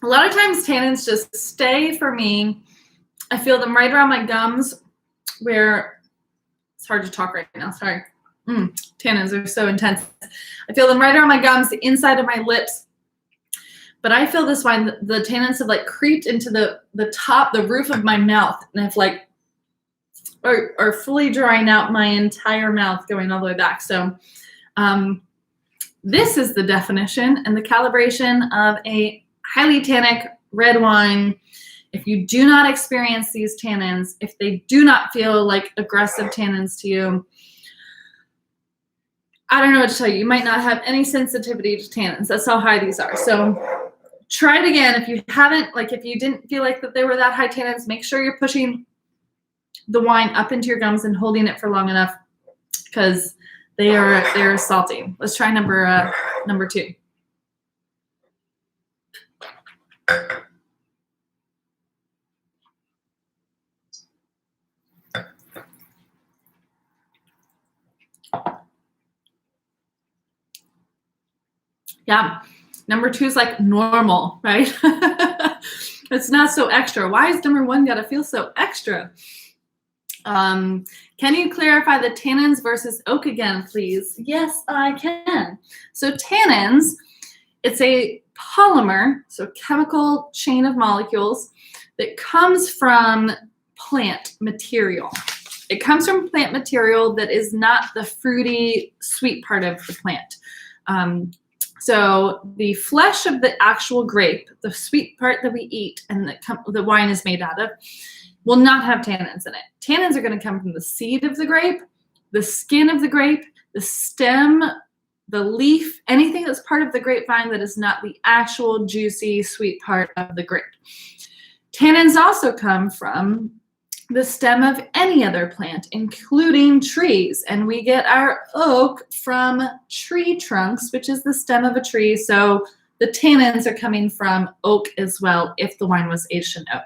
S1: A lot of times tannins just stay for me. I feel them right around my gums where it's hard to talk right now. Sorry. Tannins are so intense. I feel them right around my gums, the inside of my lips. But I feel this wine, the tannins have like creeped into the top, the roof of my mouth, and have like are fully drying out my entire mouth, going all the way back. So this is the definition and the calibration of a highly tannic red wine. If you do not experience these tannins, if they do not feel like aggressive tannins to you, I don't know what to tell you. You might not have any sensitivity to tannins. That's how high these are. So try it again. If you haven't, like if you didn't feel like that they were that high tannins, make sure you're pushing the wine up into your gums and holding it for long enough, because they're salty. Let's try number 2. Yeah, number 2 is like normal, right? It's not so extra. Why is number 1 gotta feel so extra? Can you clarify the tannins versus oak again, please? Yes, I can. So tannins, it's a polymer, so chemical chain of molecules that comes from plant material. It comes from plant material that is not the fruity, sweet part of the plant. So the flesh of the actual grape, the sweet part that we eat and the wine is made out of, will not have tannins in it. Tannins are going to come from the seed of the grape, the skin of the grape, the stem, the leaf, anything that's part of the grapevine that is not the actual juicy, sweet part of the grape. Tannins also come from the stem of any other plant, including trees. And we get our oak from tree trunks, which is the stem of a tree. So the tannins are coming from oak as well, if the wine was aged in oak.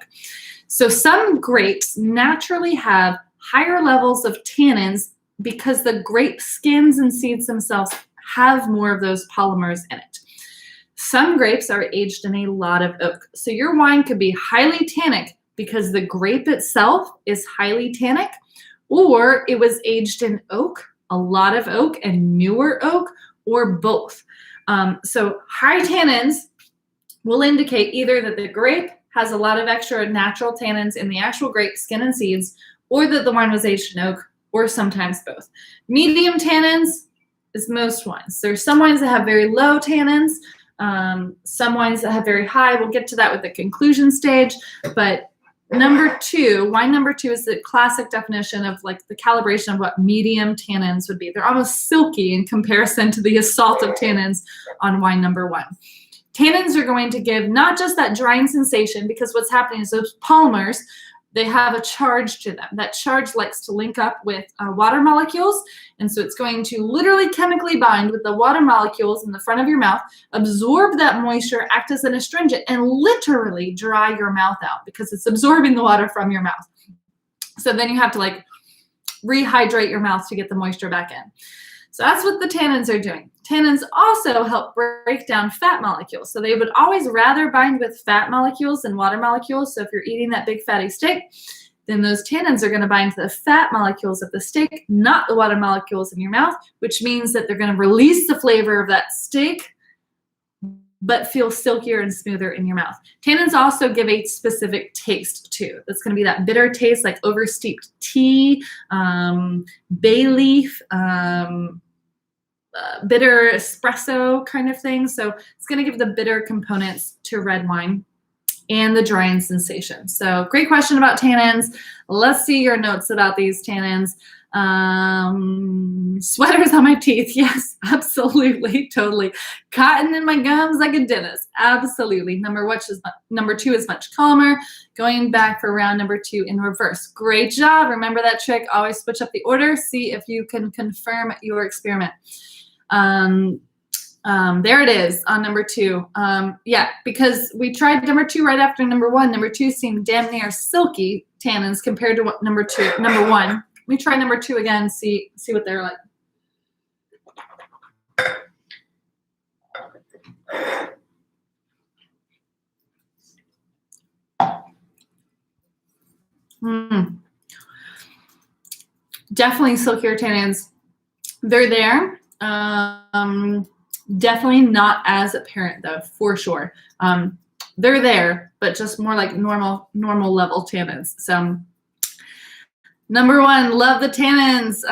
S1: So some grapes naturally have higher levels of tannins because the grape skins and seeds themselves have more of those polymers in it. Some grapes are aged in a lot of oak. So your wine could be highly tannic because the grape itself is highly tannic, or it was aged in oak, a lot of oak and newer oak, or both. So high tannins will indicate either that the grape has a lot of extra natural tannins in the actual grape skin and seeds, or that the wine was aged in oak, or sometimes both. Medium tannins is most wines. There's some wines that have very low tannins, some wines that have very high. We'll get to that with the conclusion stage, but number 2, wine number 2 is the classic definition of like the calibration of what medium tannins would be. They're almost silky in comparison to the assault of tannins on wine number 1. Tannins are going to give not just that drying sensation, because what's happening is those polymers, they have a charge to them. That charge likes to link up with water molecules. And so it's going to literally chemically bind with the water molecules in the front of your mouth, absorb that moisture, act as an astringent, and literally dry your mouth out because it's absorbing the water from your mouth. So then you have to like rehydrate your mouth to get the moisture back in. So that's what the tannins are doing. Tannins also help break down fat molecules. So they would always rather bind with fat molecules than water molecules. So if you're eating that big fatty steak, then those tannins are going to bind to the fat molecules of the steak, not the water molecules in your mouth, which means that they're going to release the flavor of that steak, but feel silkier and smoother in your mouth. Tannins also give a specific taste too. That's going to be that bitter taste, like oversteeped tea, bay leaf, bitter espresso kind of thing. So it's going to give the bitter components to red wine and the drying sensation. So great question about tannins. Let's see your notes about these tannins. Sweaters on my teeth. Yes, absolutely. Totally. Cotton in my gums like a dentist. Absolutely. Number 2 is much calmer. Going back for round number 2 in reverse. Great job. Remember that trick. Always switch up the order. See if you can confirm your experiment. There it is on number 2. Yeah, because we tried number 2 right after number 1. Number 2 seemed damn near silky tannins compared to what number 1. Let me try number 2 again, see what they're like. Definitely silkier tannins. They're there. Definitely not as apparent though, for sure. They're there, but just more like normal level tannins. So number 1, love the tannins.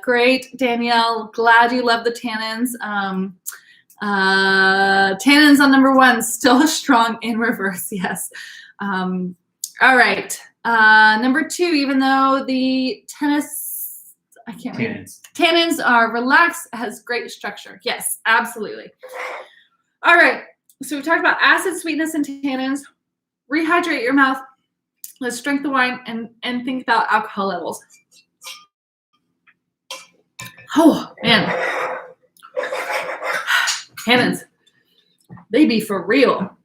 S1: Great, Danielle. Glad you love the tannins. Tannins on number 1, still strong in reverse. Yes. All right. Number 2, even though the tannins are relaxed, has great structure. Yes, absolutely. All right. So we talked about acid, sweetness, and tannins. Rehydrate your mouth. Let's drink the wine and think about alcohol levels. Oh, man. Tannins. They be for real.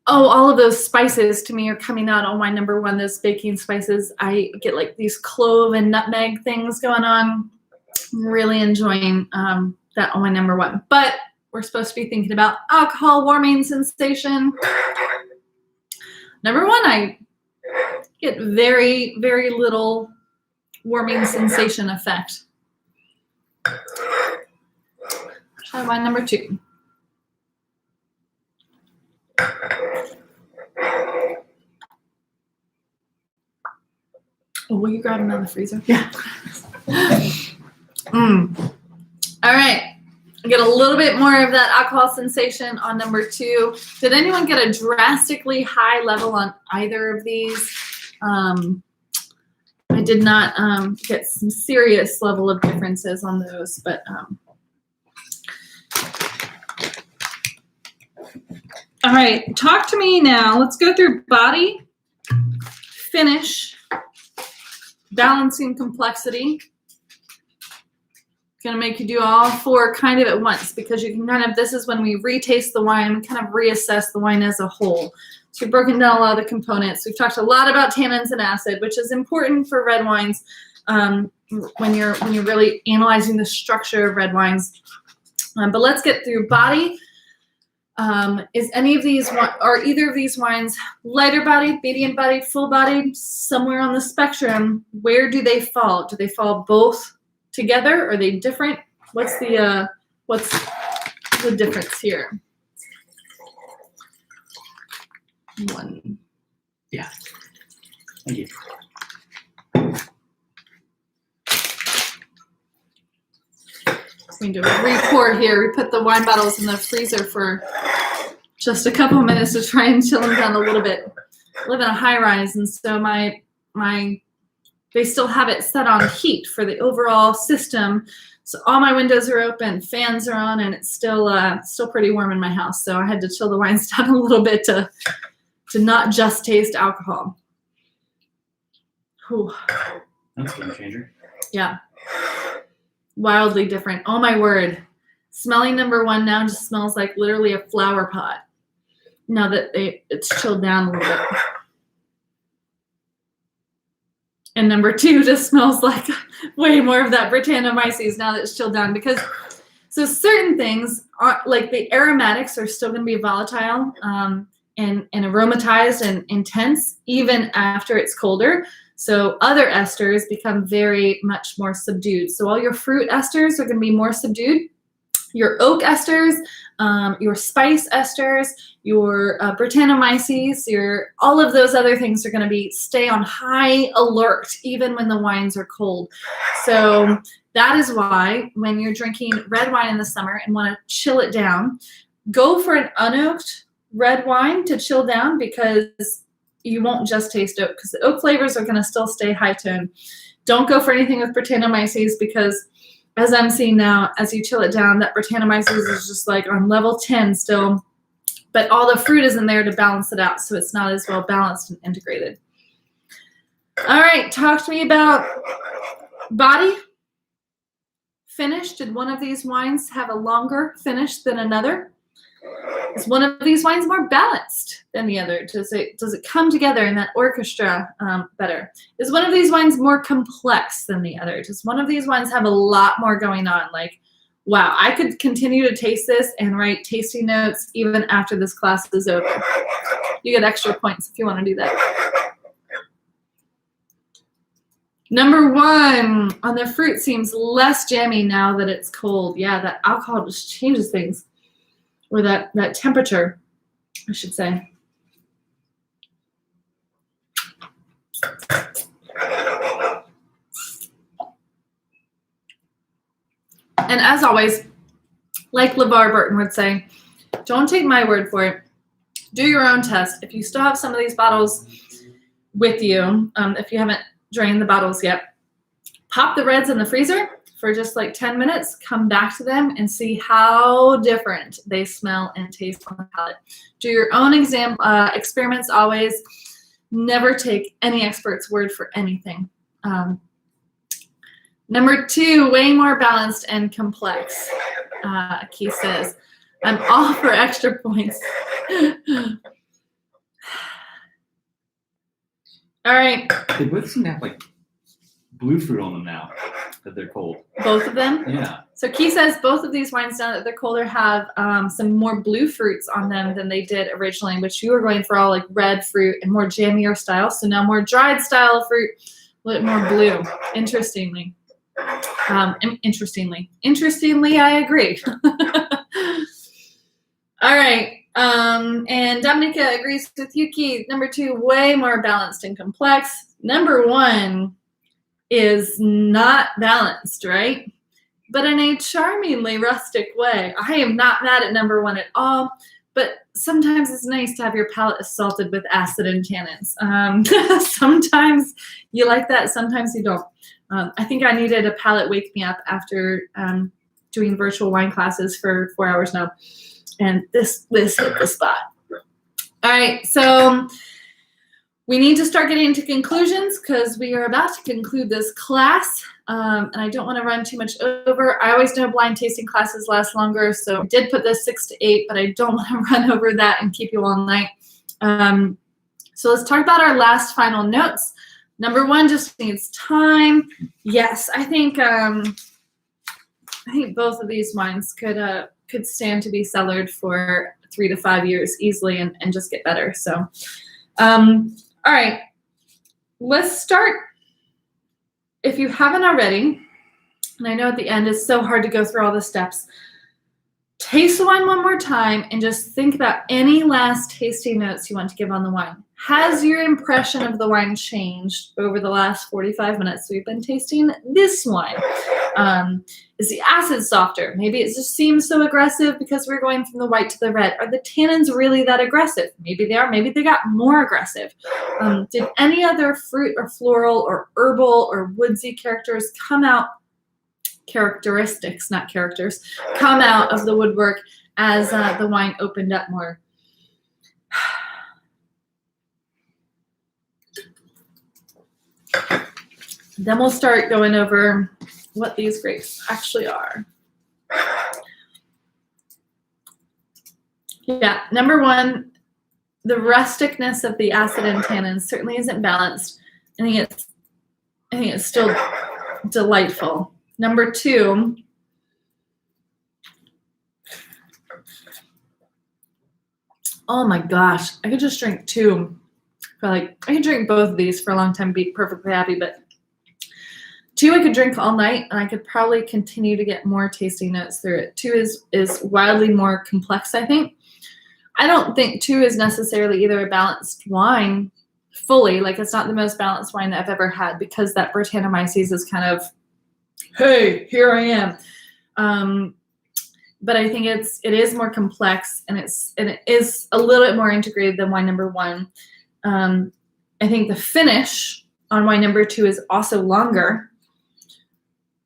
S1: Oh, all of those spices to me are coming out on my number 1, those baking spices. I get like these clove and nutmeg things going on. I'm really enjoying that on my number 1. But we're supposed to be thinking about alcohol warming sensation. Number 1, I get very, very little warming sensation effect. Try wine number 2. Oh, will you grab them out of the freezer? Yeah. All right. I get a little bit more of that alcohol sensation on number 2. Did anyone get a drastically high level on either of these? I did not get some serious level of differences on those, but all right, talk to me now. Let's go through body, finish, balancing complexity. Going to make you do all 4 kind of at once, because you can kind of, this is when we retaste the wine and kind of reassess the wine as a whole. So we've broken down a lot of the components. We've talked a lot about tannins and acid, which is important for red wines when you're really analyzing the structure of red wines. But let's get through body. Is any of these, are either of these wines lighter bodied, medium bodied, full bodied, somewhere on the spectrum? Where do they fall? Do they fall both together? Are they different? What's the difference here? 1.
S2: Yeah. Thank you.
S1: We need to re-pour here. We put the wine bottles in the freezer for just a couple of minutes to try and chill them down a little bit. I live in a high rise, and so they still have it set on heat for the overall system. So all my windows are open, fans are on, and it's still pretty warm in my house. So I had to chill the wines down a little bit to not just taste alcohol. Whew.
S2: That's a game changer.
S1: Yeah. Wildly different. Oh my word. Smelling number 1 now just smells like literally a flower pot. Now that it's chilled down a little bit. And number 2 just smells like way more of that Brettanomyces now that it's chilled down, because so certain things are like the aromatics are still going to be volatile and aromatized and intense even after it's colder. So other esters become very much more subdued. So all your fruit esters are going to be more subdued. Your oak esters, your spice esters, your Brettanomyces, all of those other things are going to stay on high alert even when the wines are cold. So that is why when you're drinking red wine in the summer and want to chill it down, go for an unoaked red wine to chill down, because you won't just taste oak, because the oak flavors are going to still stay high tone. Don't go for anything with Brettanomyces, because as I'm seeing now, as you chill it down, that Brettanomyces is just like on level 10 still, but all the fruit is in there to balance it out, so it's not as well balanced and integrated. All right, talk to me about body, finish. Did one of these wines have a longer finish than another? Is one of these wines more balanced than the other? Does it come together in that orchestra better? Is one of these wines more complex than the other? Does one of these wines have a lot more going on? Like, wow, I could continue to taste this and write tasting notes even after this class is over. You get extra points if you want to do that. Number 1 on the fruit seems less jammy now that it's cold. Yeah, that alcohol just changes things. Or that temperature, I should say. And as always, like LeVar Burton would say, don't take my word for it. Do your own test. If you still have some of these bottles with you, if you haven't drained the bottles yet, pop the reds in the freezer for just like 10 minutes, come back to them and see how different they smell and taste on the palate. Do your own experiments always. Never take any expert's word for anything. Number 2, way more balanced and complex. Keith says, I'm all for extra points. All right.
S2: They both seem to have like blue fruit on them now that they're cold.
S1: Both of them?
S2: Yeah.
S1: So Keith says both of these wines now that they're colder have some more blue fruits on them than they did originally, which you were going for all like red fruit and more jammier style. So now more dried style fruit, a little more blue. Interestingly, I agree. All right. And Dominica agrees with you, Keith. Number 2, way more balanced and complex. Number 1 is not balanced, right? But in a charmingly rustic way. I am not mad at number 1 at all, but sometimes it's nice to have your palate assaulted with acid and tannins. Sometimes you like that, sometimes you don't. I think I needed a palate wake me up after doing virtual wine classes for 4 hours now. And this hit the spot. All right, so we need to start getting into conclusions because we are about to conclude this class. And I don't want to run too much over. I always know blind tasting classes last longer, so I did put this 6 to 8, but I don't want to run over that and keep you all night. So let's talk about our last final notes. Number 1 just needs time. Yes, I think both of these wines could stand to be cellared for 3 to 5 years easily and just get better. So, all right, let's start. If you haven't already, and I know at the end it's so hard to go through all the steps, taste the wine one more time and just think about any last tasting notes you want to give on the wine. Has your impression of the wine changed over the last 45 minutes we've been tasting this wine? Is the acid softer? Maybe it just seems so aggressive because we're going from the white to the red. Are the tannins really that aggressive? Maybe they are. Maybe they got more aggressive. Did any other fruit or floral or herbal or woodsy characters come out, characteristics, not characters, come out of the woodwork as the wine opened up more? Then we'll start going over what these grapes actually are. Yeah, number 1, the rusticness of the acid and tannins certainly isn't balanced. I think it's still delightful. Number 2, oh my gosh, I could just drink 2. I could drink both of these for a long time, be perfectly happy, but 2 I could drink all night, and I could probably continue to get more tasting notes through it. 2 is wildly more complex, I think. I don't think 2 is necessarily either a balanced wine fully, like it's not the most balanced wine that I've ever had because that Brettanomyces is kind of, hey, here I am. But I think it is more complex and it is a little bit more integrated than wine number 1. I think the finish on wine number 2 is also longer.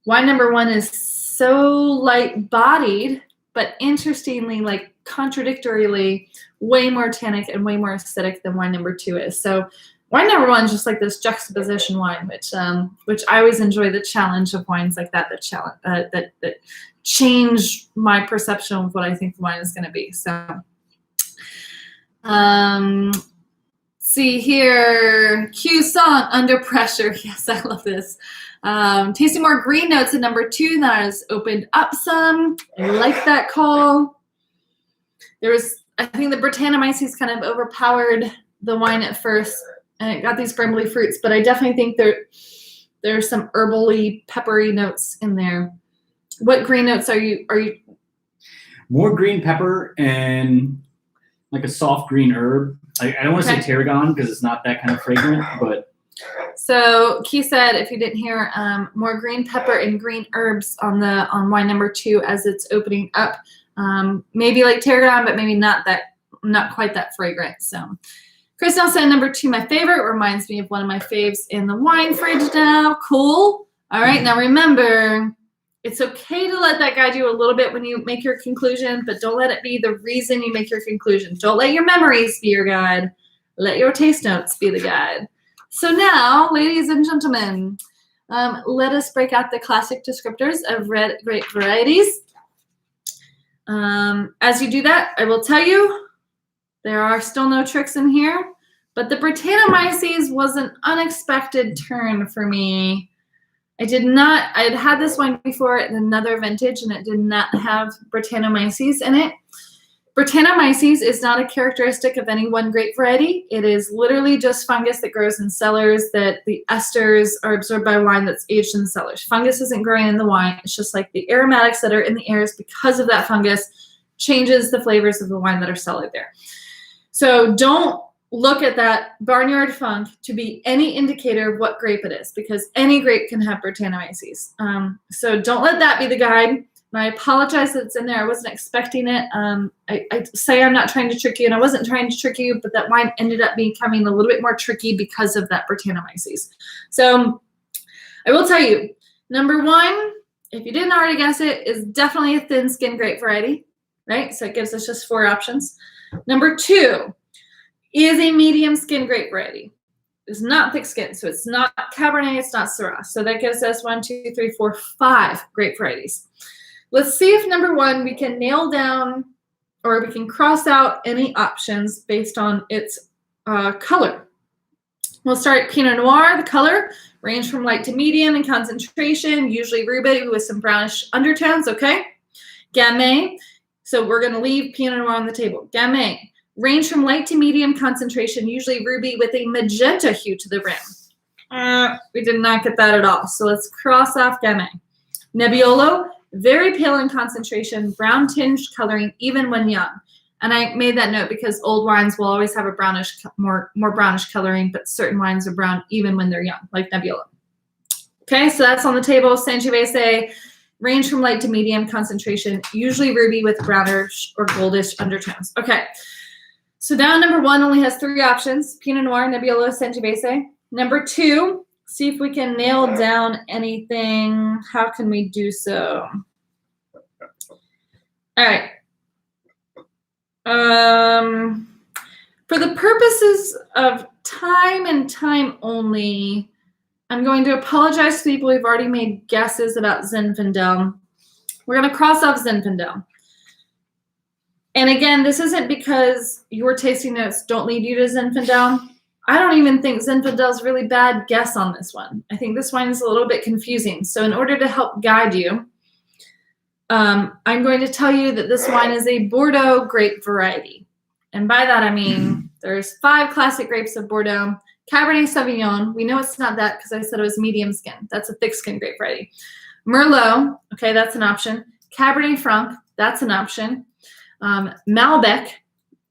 S1: Wine number 1 is so light-bodied, but interestingly, contradictorily, way more tannic and way more acidic than wine number 2 is. So wine number one is just like this juxtaposition wine, which I always enjoy the challenge of wines like that that change my perception of what I think the wine is going to be. So, see here, Q song, Under Pressure. Yes, I love this. Tasting more green notes at number 2. That has opened up some. I like that call. I think the Brettanomyces kind of overpowered the wine at first, and it got these grumbly fruits, but I definitely think there's some herbally, peppery notes in there. What green notes are you?
S2: More green pepper and like a soft green herb. I don't want to say tarragon because it's not that kind of fragrant, but.
S1: So Key said, if you didn't hear, more green pepper and green herbs on wine number 2 as it's opening up. Maybe like tarragon, but maybe not quite that fragrant. So Crystal said number 2, my favorite, reminds me of one of my faves in the wine fridge now. Cool. All right. Now remember, it's okay to let that guide you a little bit when you make your conclusion, but don't let it be the reason you make your conclusion. Don't let your memories be your guide. Let your taste notes be the guide. So now, ladies and gentlemen, let us break out the classic descriptors of red grape varieties. As you do that, I will tell you, there are still no tricks in here, but the Brettanomyces was an unexpected turn for me. I had had this wine before in another vintage, and it did not have Brettanomyces in it. Brettanomyces is not a characteristic of any one grape variety. It is literally just fungus that grows in cellars that the esters are absorbed by wine that's aged in the cellars. Fungus isn't growing in the wine. It's just like the aromatics that are in the airs because of that fungus changes the flavors of the wine that are cellared there. So don't look at that Barnyard Funk to be any indicator of what grape it is, because any grape can have Brettanomyces. So don't let that be the guide. And I apologize that it's in there. I wasn't expecting it. I say I'm not trying to trick you, and I wasn't trying to trick you, but that wine ended up becoming a little bit more tricky because of that Brettanomyces. So I will tell you, number 1, if you didn't already guess it, is definitely a thin skin grape variety, right? So it gives us just 4 options. Number 2 is a medium skin grape variety. It's not thick skin, so it's not Cabernet, it's not Syrah. So that gives us 1, 2, 3, 4, 5 grape varieties. Let's see if number 1 we can nail down, or we can cross out any options based on its color. We'll start at Pinot Noir. The color range from light to medium in concentration, usually ruby with some brownish undertones, okay? Gamay, so we're going to leave Pinot Noir on the table. Gamay, range from light to medium concentration, usually ruby with a magenta hue to the rim. We did not get that at all, so let's cross off Gamay. Nebbiolo, very pale in concentration, brown tinged coloring even when young. And I made that note because old wines will always have a brownish, more brownish coloring, but certain wines are brown even when they're young, like Nebbiolo. Okay, so that's on the table. Sangiovese, range from light to medium concentration, usually ruby with brownish or goldish undertones. Okay, so now number 1 only has 3 options: Pinot Noir, Nebbiolo, Sangiovese. Number 2, see if we can nail down anything. How can we do so? All right. For the purposes of time and time only, I'm going to apologize to people who've already made guesses about Zinfandel. We're going to cross off Zinfandel. And again, this isn't because your tasting notes don't lead you to Zinfandel. I don't even think Zinfandel's a really bad guess on this one. I think this wine is a little bit confusing. So in order to help guide you, I'm going to tell you that this wine is a Bordeaux grape variety. And by that, I mean there's 5 classic grapes of Bordeaux. Cabernet Sauvignon, we know it's not that because I said it was medium skin. That's a thick skin grape variety. Merlot, okay, that's an option. Cabernet Franc, that's an option. Malbec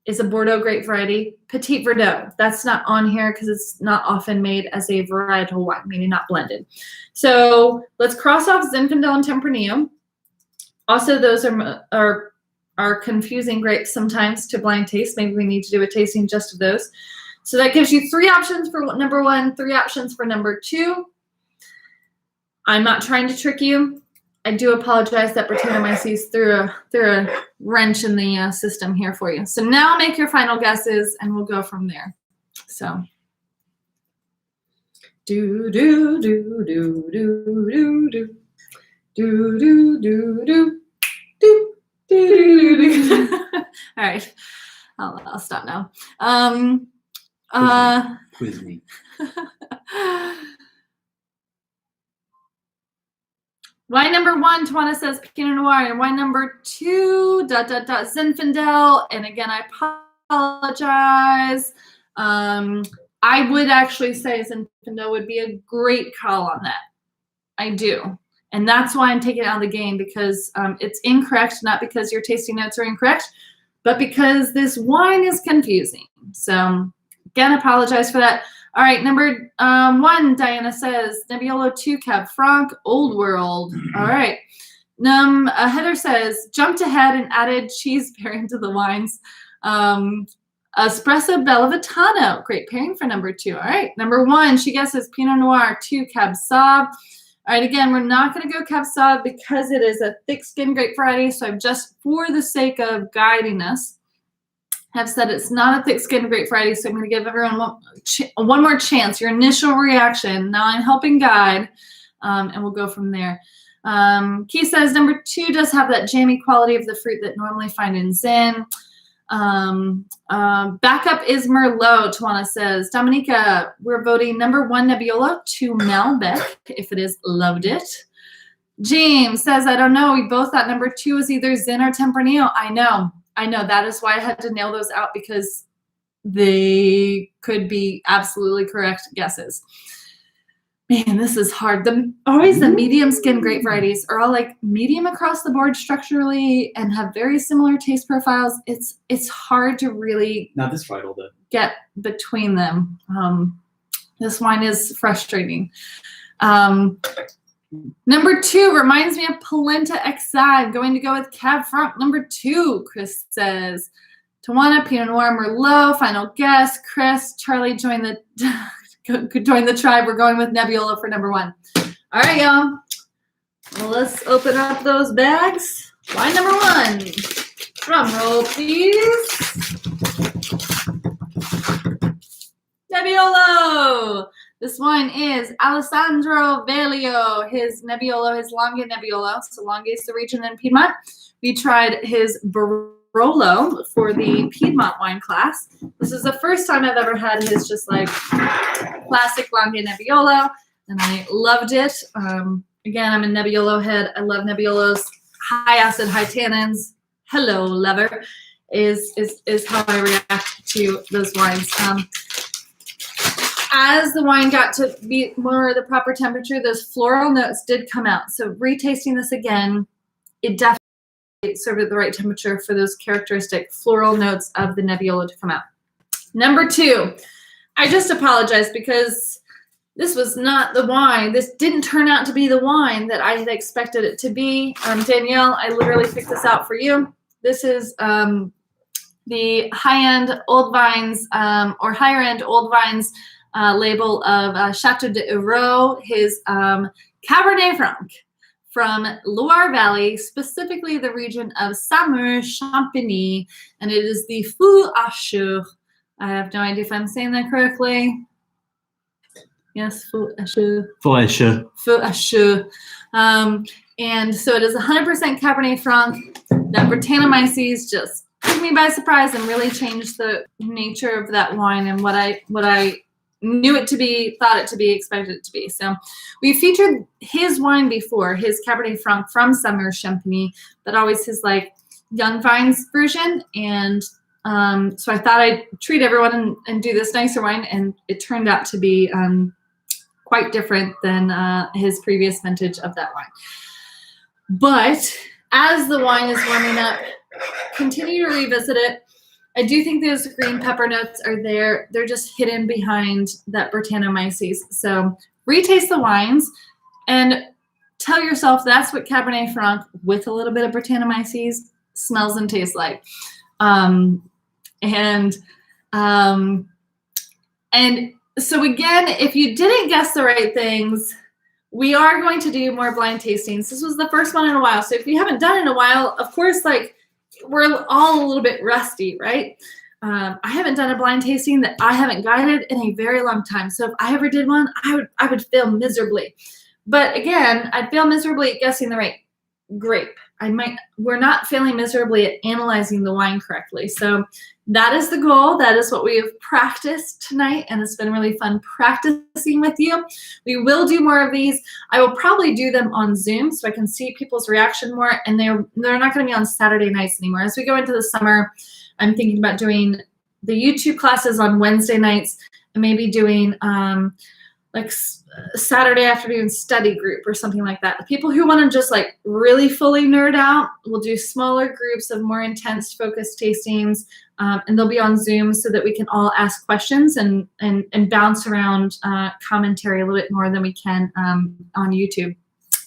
S1: is a Bordeaux grape variety. Petit Verdot, that's not on here because it's not often made as a varietal wine, meaning not blended. So let's cross off Zinfandel and Tempranillo. Also, those are confusing grapes sometimes to blind taste. Maybe we need to do a tasting just of those. So that gives you 3 options for number 1, 3 options for number 2. I'm not trying to trick you. I do apologize that Brettanomyces threw a wrench in the system here for you. So now make your final guesses, and we'll go from there. So Do do do do do do do do do do do do do do. All right, I'll stop now.
S2: Quiz me.
S1: Wine number 1, Tawana says Pinot Noir. And wine number 2, Zinfandel. And again, I apologize. I would actually say Zinfandel would be a great call on that. I do. And that's why I'm taking it out of the game, because it's incorrect, not because your tasting notes are incorrect, but because this wine is confusing. So again, apologize for that. All right, number 1, Diana says Nebbiolo 2 Cab Franc, Old World. All right. Heather says jumped ahead and added cheese pairing to the wines. Espresso Bellavitano, great pairing for number 2. All right, number 1, she guesses Pinot Noir 2 Cab Sauv. All right, again, we're not going to go Cab Sauv because it is a thick-skinned grape variety. So I've just, for the sake of guiding us, have said it's not a thick-skinned grape variety. So I'm going to give everyone one more chance. Your initial reaction. Now I'm helping guide, and we'll go from there. Key says number 2 does have that jammy quality of the fruit that normally find in Zin. Backup is Merlot, Tawana says. Dominica, we're voting number 1 Nebbiolo to Malbec, if it is loved it. James says, I don't know. We both thought number 2 was either Zin or Tempranillo. I know. That is why I had to nail those out, because they could be absolutely correct guesses. Man, this is hard. Always the medium skin grape varieties are all like medium across the board structurally and have very similar taste profiles. It's hard to really
S2: not this varietal though.
S1: Get between them. This wine is frustrating. Number 2 reminds me of Polenta Exide. Going to go with Cab Franc number 2, Chris says. Tawana, Pinot Noir, Merlot. Final guess. Chris, Charlie, join the tribe. We're going with Nebbiolo for number 1. All right, y'all. Well, let's open up those bags. Wine number 1. Drum roll, please. Nebbiolo. This wine is Alessandro Velio, his Nebbiolo, his Langhe Nebbiolo. So Langhe is the region in Piedmont. We tried his Barolo for the Piedmont wine class. This is the first time I've ever had his just like classic Langhe Nebbiolo, and I loved it. Again, I'm a Nebbiolo head. I love Nebbiolos. High acid, high tannins. Hello, lover, is how I react to those wines. As the wine got to be more the proper temperature, those floral notes did come out. So retasting this again, it definitely served at the right temperature for those characteristic floral notes of the Nebbiolo to come out. Number 2, I just apologize because this was not the wine. This didn't turn out to be the wine that I had expected it to be. Danielle, I literally picked this out for you. This is the high-end Old Vines or higher-end Old Vines label of Chateau de Hero, his Cabernet Franc from Loire Valley, specifically the region of Saumur-Champigny, and it is the Fou Hacheux. I have no idea if I'm saying that correctly. Yes, Fou Hacheux.
S2: Fou Hacheux.
S1: Fou Hacheux. And so it is 100% Cabernet Franc. That Brettanomyces just took me by surprise and really changed the nature of that wine and what I knew it to be, thought it to be, expected it to be. So we featured his wine before, his Cabernet Franc from Saumur-Champigny, but always his like young vines version. And so I thought I'd treat everyone and do this nicer wine, and it turned out to be quite different than his previous vintage of that wine. But as the wine is warming up, continue to revisit it. I do think those green pepper notes are there. They're just hidden behind that Brettanomyces. So retaste the wines and tell yourself that's what Cabernet Franc with a little bit of Brettanomyces smells and tastes like. And so again, if you didn't guess the right things, we are going to do more blind tastings. This was the first one in a while. So if you haven't done it in a while, of course, like we're all a little bit rusty, right? I haven't done a blind tasting that I haven't guided in a very long time. So if I ever did one, I would fail miserably. But again, I'd fail miserably at guessing the right grape. We're not failing miserably at analyzing the wine correctly. So that is the goal. That is what we have practiced tonight, and it's been really fun practicing with you. We will do more of these. I will probably do them on Zoom so I can see people's reaction more, and they're not going to be on Saturday nights anymore. As we go into the summer, I'm thinking about doing the YouTube classes on Wednesday nights and maybe doing like Saturday afternoon study group or something like that. The people who want to just like really fully nerd out will do smaller groups of more intense focused tastings, and they'll be on Zoom so that we can all ask questions and bounce around commentary a little bit more than we can on YouTube.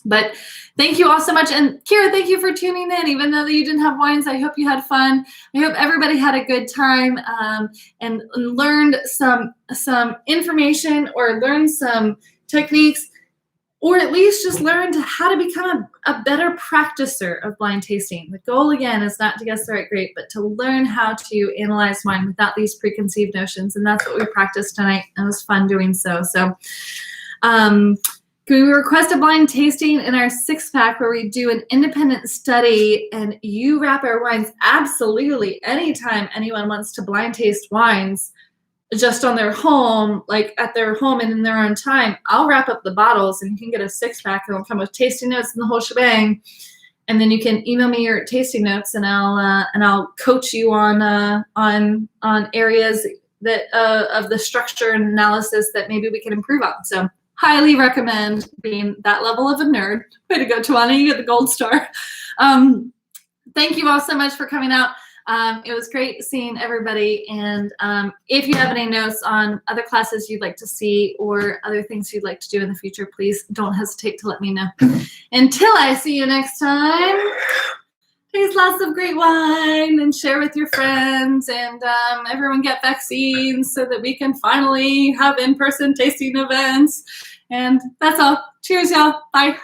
S1: But thank you all so much. And Kira, thank you for tuning in. Even though you didn't have wines, I hope you had fun. I hope everybody had a good time and learned some information or learned some techniques, or at least just learned how to become a better practicer of blind tasting. The goal, again, is not to guess the right grape, but to learn how to analyze wine without these preconceived notions. And that's what we practiced tonight. It was fun doing so. So, can we request a blind tasting in our 6-pack where we do an independent study and you wrap our wines? Absolutely. Anytime anyone wants to blind taste wines just on their home, like at their home and in their own time, I'll wrap up the bottles and you can get a 6-pack and it'll come with tasting notes and the whole shebang. And then you can email me your tasting notes and I'll coach you on areas that of the structure and analysis that maybe we can improve on. So highly recommend being that level of a nerd. Way to go, Tawana. You get the gold star. Thank you all so much for coming out. It was great seeing everybody. And if you have any notes on other classes you'd like to see or other things you'd like to do in the future, please don't hesitate to let me know. Until I see you next time, taste lots of great wine and share with your friends, and everyone get vaccines so that we can finally have in-person tasting events. And that's all. Cheers, y'all. Bye.